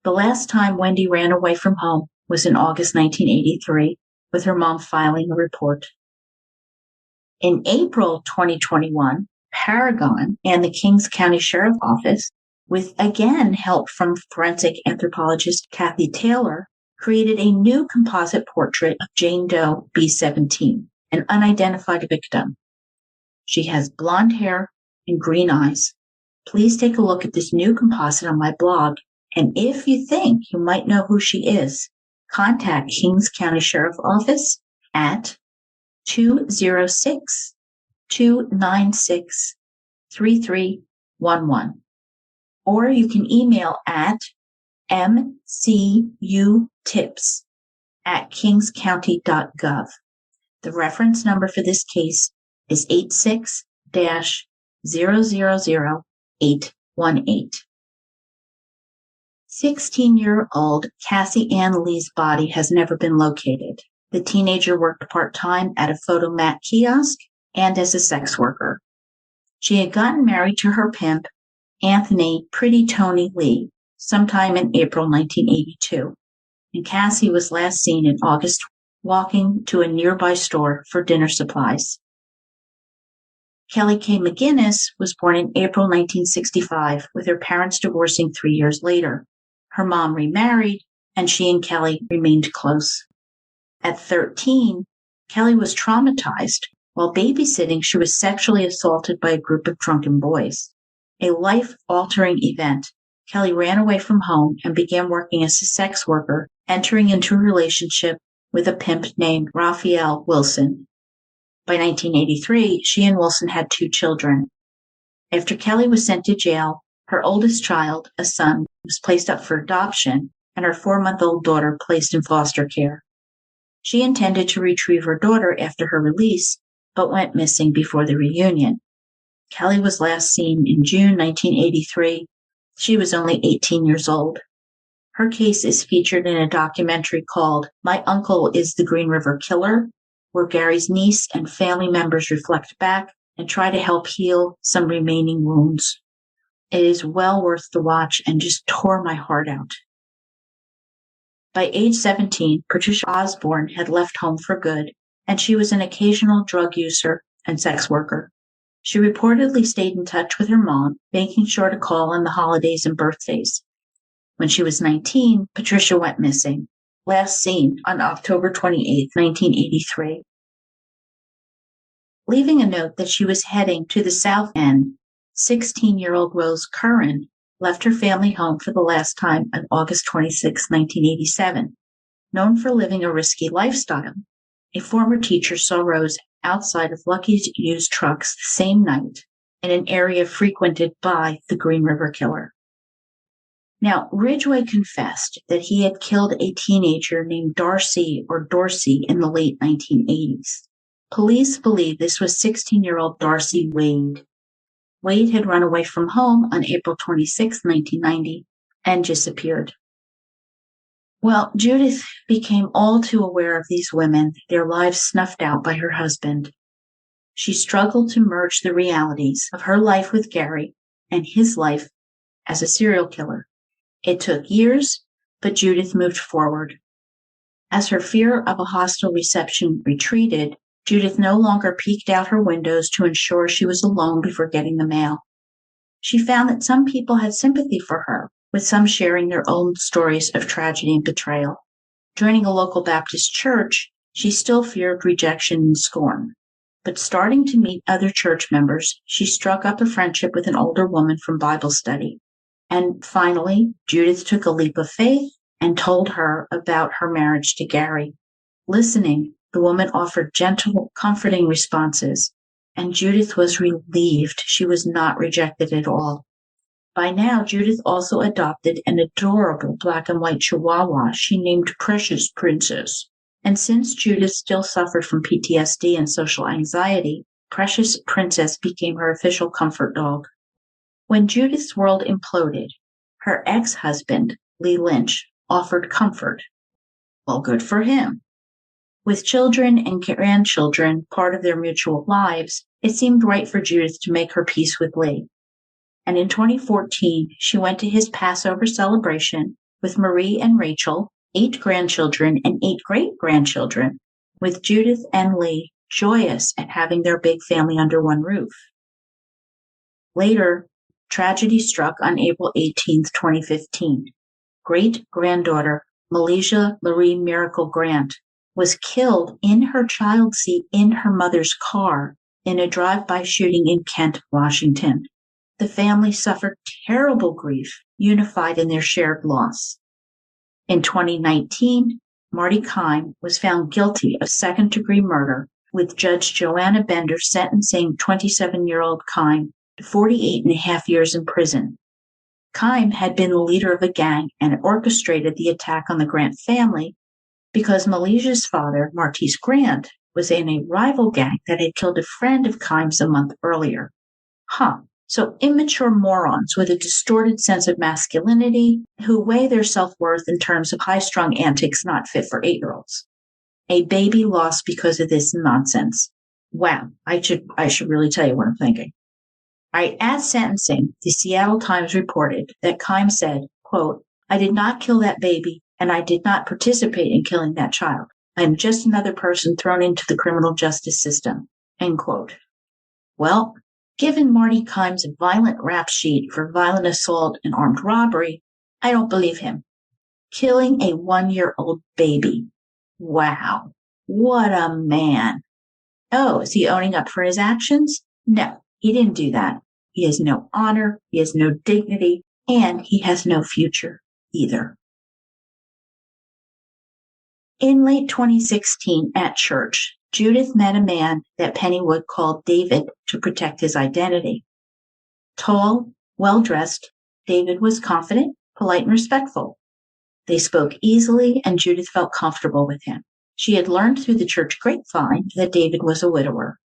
The last time Wendy ran away from home was in August 1983, with her mom filing a report. In April 2021, Paragon and the Kings County Sheriff's Office, with again help from forensic anthropologist Kathy Taylor, created a new composite portrait of Jane Doe B17, an unidentified victim. She has blonde hair and green eyes. Please take a look at this new composite on my blog, and if you think you might know who she is, contact Kings County Sheriff's Office at 206-296-3311. Or you can email at mcutips@kingscounty.gov. The reference number for this case is 86-000818. 16-year-old Cassie Ann Lee's body has never been located. The teenager worked part-time at a photomat kiosk and as a sex worker. She had gotten married to her pimp, Anthony Pretty Tony Lee, sometime in April 1982, and Cassie was last seen in August walking to a nearby store for dinner supplies. Kelly K. McGinnis was born in April 1965, with her parents divorcing 3 years later. Her mom remarried, and she and Kelly remained close. At 13, Kelly was traumatized. While babysitting, she was sexually assaulted by a group of drunken boys. A life-altering event, Kelly ran away from home and began working as a sex worker, entering into a relationship with a pimp named Raphael Wilson. By 1983, she and Wilson had 2 children. After Kelly was sent to jail, her oldest child, a son, was placed up for adoption, and her 4-month-old daughter placed in foster care. She intended to retrieve her daughter after her release, but went missing before the reunion. Kelly was last seen in June 1983. She was only 18 years old. Her case is featured in a documentary called My Uncle is the Green River Killer, where Gary's niece and family members reflect back and try to help heal some remaining wounds. It is well worth the watch and just tore my heart out. By age 17, Patricia Osborne had left home for good, and she was an occasional drug user and sex worker. She reportedly stayed in touch with her mom, making sure to call on the holidays and birthdays. When she was 19, Patricia went missing, last seen on October 28, 1983. Leaving a note that she was heading to the South End, 16-year-old Rose Curran left her family home for the last time on August 26, 1987. Known for living a risky lifestyle, a former teacher saw Rose outside of Lucky's used trucks the same night in an area frequented by the Green River Killer. Now, Ridgway confessed that he had killed a teenager named Darcy or Dorsey in the late 1980s. Police believe this was 16-year-old Darcy Wade. Wade had run away from home on April 26, 1990, and disappeared. Well, Judith became all too aware of these women, their lives snuffed out by her husband. She struggled to merge the realities of her life with Gary and his life as a serial killer. It took years, but Judith moved forward. As her fear of a hostile reception retreated, Judith no longer peeked out her windows to ensure she was alone before getting the mail. She found that some people had sympathy for her, with some sharing their own stories of tragedy and betrayal. Joining a local Baptist church, she still feared rejection and scorn. But starting to meet other church members, she struck up a friendship with an older woman from Bible study. And finally, Judith took a leap of faith and told her about her marriage to Gary. Listening, the woman offered gentle, comforting responses, and Judith was relieved she was not rejected at all. By now, Judith also adopted an adorable black and white chihuahua she named Precious Princess. And since Judith still suffered from PTSD and social anxiety, Precious Princess became her official comfort dog. When Judith's world imploded, her ex-husband, Lee Lynch, offered comfort. Well, good for him. With children and grandchildren part of their mutual lives, it seemed right for Judith to make her peace with Lee. And in 2014, she went to his Passover celebration with Marie and Rachel, 8 grandchildren and 8 great-grandchildren, with Judith and Lee joyous at having their big family under one roof. Later, tragedy struck on April 18, 2015. Great-granddaughter Malaysia Marie Miracle Grant was killed in her child seat in her mother's car in a drive-by shooting in Kent, Washington. The family suffered terrible grief, unified in their shared loss. In 2019, Marty Kime was found guilty of second-degree murder, with Judge Joanna Bender sentencing 27-year-old Kime to 48.5 years in prison. Kime had been the leader of a gang and orchestrated the attack on the Grant family because Malaysia's father, Martise Grant, was in a rival gang that had killed a friend of Kime's a month earlier. So immature morons with a distorted sense of masculinity who weigh their self-worth in terms of high-strung antics not fit for 8-year-olds. A baby lost because of this nonsense. Wow, I should really tell you what I'm thinking. All right, at sentencing, the Seattle Times reported that Kime said, quote, "I did not kill that baby, and I did not participate in killing that child. I am just another person thrown into the criminal justice system," end quote. Well, given Marty Kime's violent rap sheet for violent assault and armed robbery, I don't believe him. Killing a 1-year-old baby. Wow, what a man. Oh, is he owning up for his actions? No, he didn't do that. He has no honor, he has no dignity, and he has no future either. In late 2016 at church, Judith met a man that Pennywood called David to protect his identity. Tall, well-dressed, David was confident, polite, and respectful. They spoke easily, and Judith felt comfortable with him. She had learned through the church grapevine that David was a widower.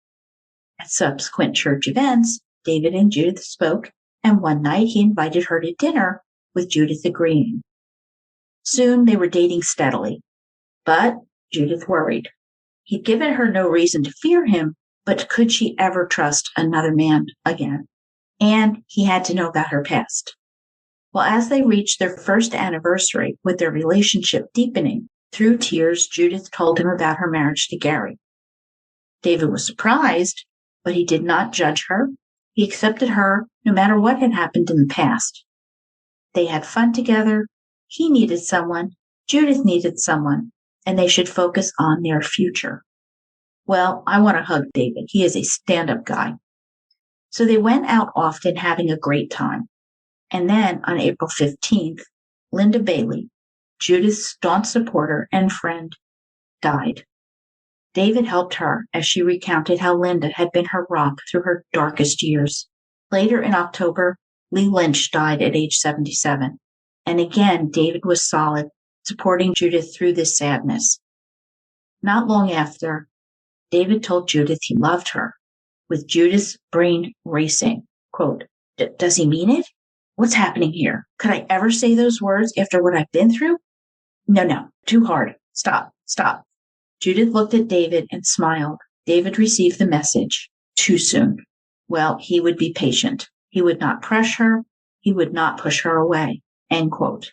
At subsequent church events, David and Judith spoke, and one night he invited her to dinner, with Judith agreeing. Soon they were dating steadily, but Judith worried. He'd given her no reason to fear him, but could she ever trust another man again? And he had to know about her past. Well, as they reached their first anniversary, with their relationship deepening, through tears, Judith told him about her marriage to Gary. David was surprised, but he did not judge her. He accepted her no matter what had happened in the past. They had fun together. He needed someone. Judith needed someone, and they should focus on their future. Well, I want to hug David. He is a stand-up guy. So they went out often having a great time. And then on April 15th, Linda Bailey, Judith's staunch supporter and friend, died. David helped her as she recounted how Linda had been her rock through her darkest years. Later in October, Lee Lynch died at age 77. And again, David was solid, supporting Judith through this sadness. Not long after, David told Judith he loved her, with Judith's brain racing. Quote, "Does he mean it? What's happening here? Could I ever say those words after what I've been through? No, too hard. Stop. Judith looked at David and smiled. David received the message too soon. Well, he would be patient. He would not pressure her. He would not push her away. End quote.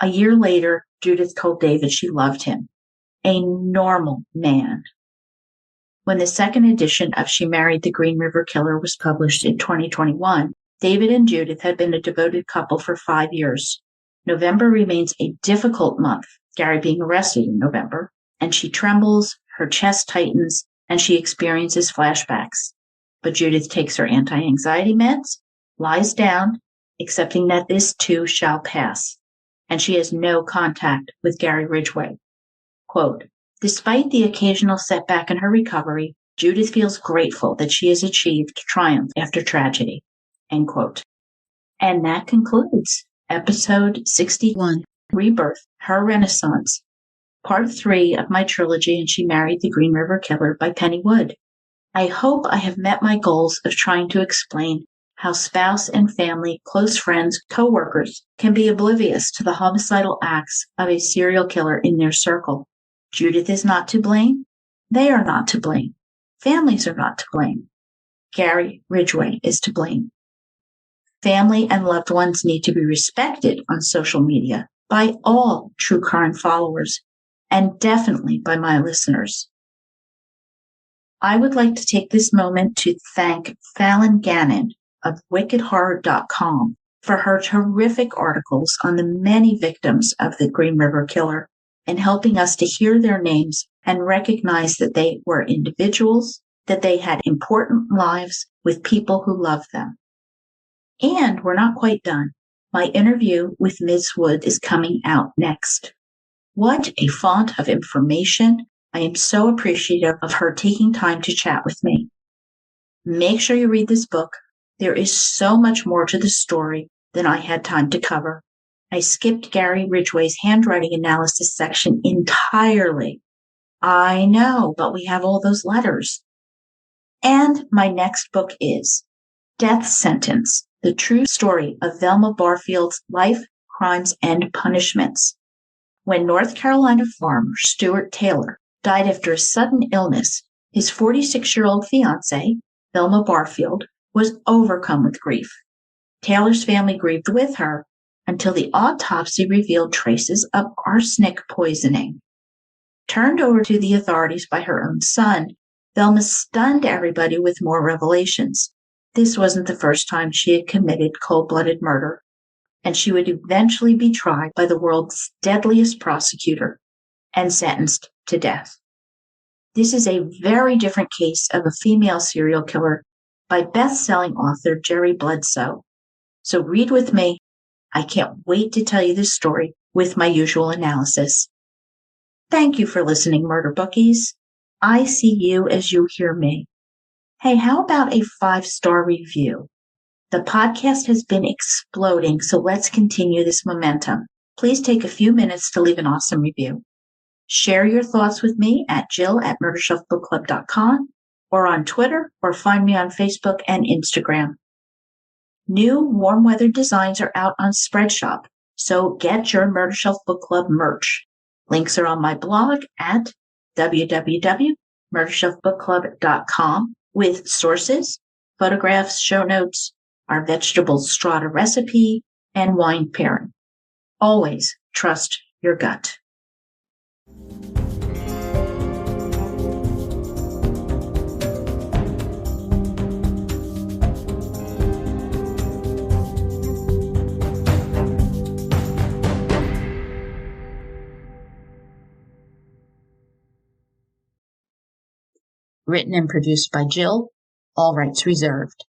A year later, Judith told David she loved him. A normal man. When the second edition of She Married the Green River Killer was published in 2021, David and Judith had been a devoted couple for 5 years. November remains a difficult month, Gary being arrested in November, and she trembles, her chest tightens, and she experiences flashbacks. But Judith takes her anti-anxiety meds, lies down, accepting that this too shall pass, and she has no contact with Gary Ridgway. Quote, "Despite the occasional setback in her recovery, Judith feels grateful that she has achieved triumph after tragedy." End quote. And that concludes episode 61, Rebirth, Her Renaissance, part 3 of my trilogy, And She Married the Green River Killer by Penny Wood. I hope I have met my goals of trying to explain how spouse and family, close friends, co-workers can be oblivious to the homicidal acts of a serial killer in their circle. Judith is not to blame. They are not to blame. Families are not to blame. Gary Ridgway is to blame. Family and loved ones need to be respected on social media by all true crime followers, and definitely by my listeners. I would like to take this moment to thank Fallon Gannon of wickedhorror.com for her terrific articles on the many victims of the Green River Killer and helping us to hear their names and recognize that they were individuals, that they had important lives with people who loved them. And we're not quite done. My interview with Ms. Wood is coming out next. What a font of information. I am so appreciative of her taking time to chat with me. Make sure you read this book. There is so much more to the story than I had time to cover. I skipped Gary Ridgway's handwriting analysis section entirely. I know, but we have all those letters. And my next book is Death Sentence, the true story of Velma Barfield's life, crimes, and punishments. When North Carolina farmer Stuart Taylor died after a sudden illness, his 46-year-old fiancée, Velma Barfield, was overcome with grief. Taylor's family grieved with her until the autopsy revealed traces of arsenic poisoning. Turned over to the authorities by her own son, Velma stunned everybody with more revelations. This wasn't the first time she had committed cold-blooded murder, and she would eventually be tried by the world's deadliest prosecutor and sentenced to death. This is a very different case of a female serial killer by best-selling author Jerry Bledsoe. So read with me. I can't wait to tell you this story with my usual analysis. Thank you for listening, Murder Bookies. I see you as you hear me. Hey, how about a 5-star review? The podcast has been exploding, so let's continue this momentum. Please take a few minutes to leave an awesome review. Share your thoughts with me at jill@murdershelfbookclub.com or on Twitter, or find me on Facebook and Instagram. New warm weather designs are out on Spreadshop, so get your Murder Shelf Book Club merch. Links are on my blog at www.murdershelfbookclub.com with sources, photographs, show notes, our vegetable strata recipe, and wine pairing. Always trust your gut. Written and produced by Jill. All rights reserved.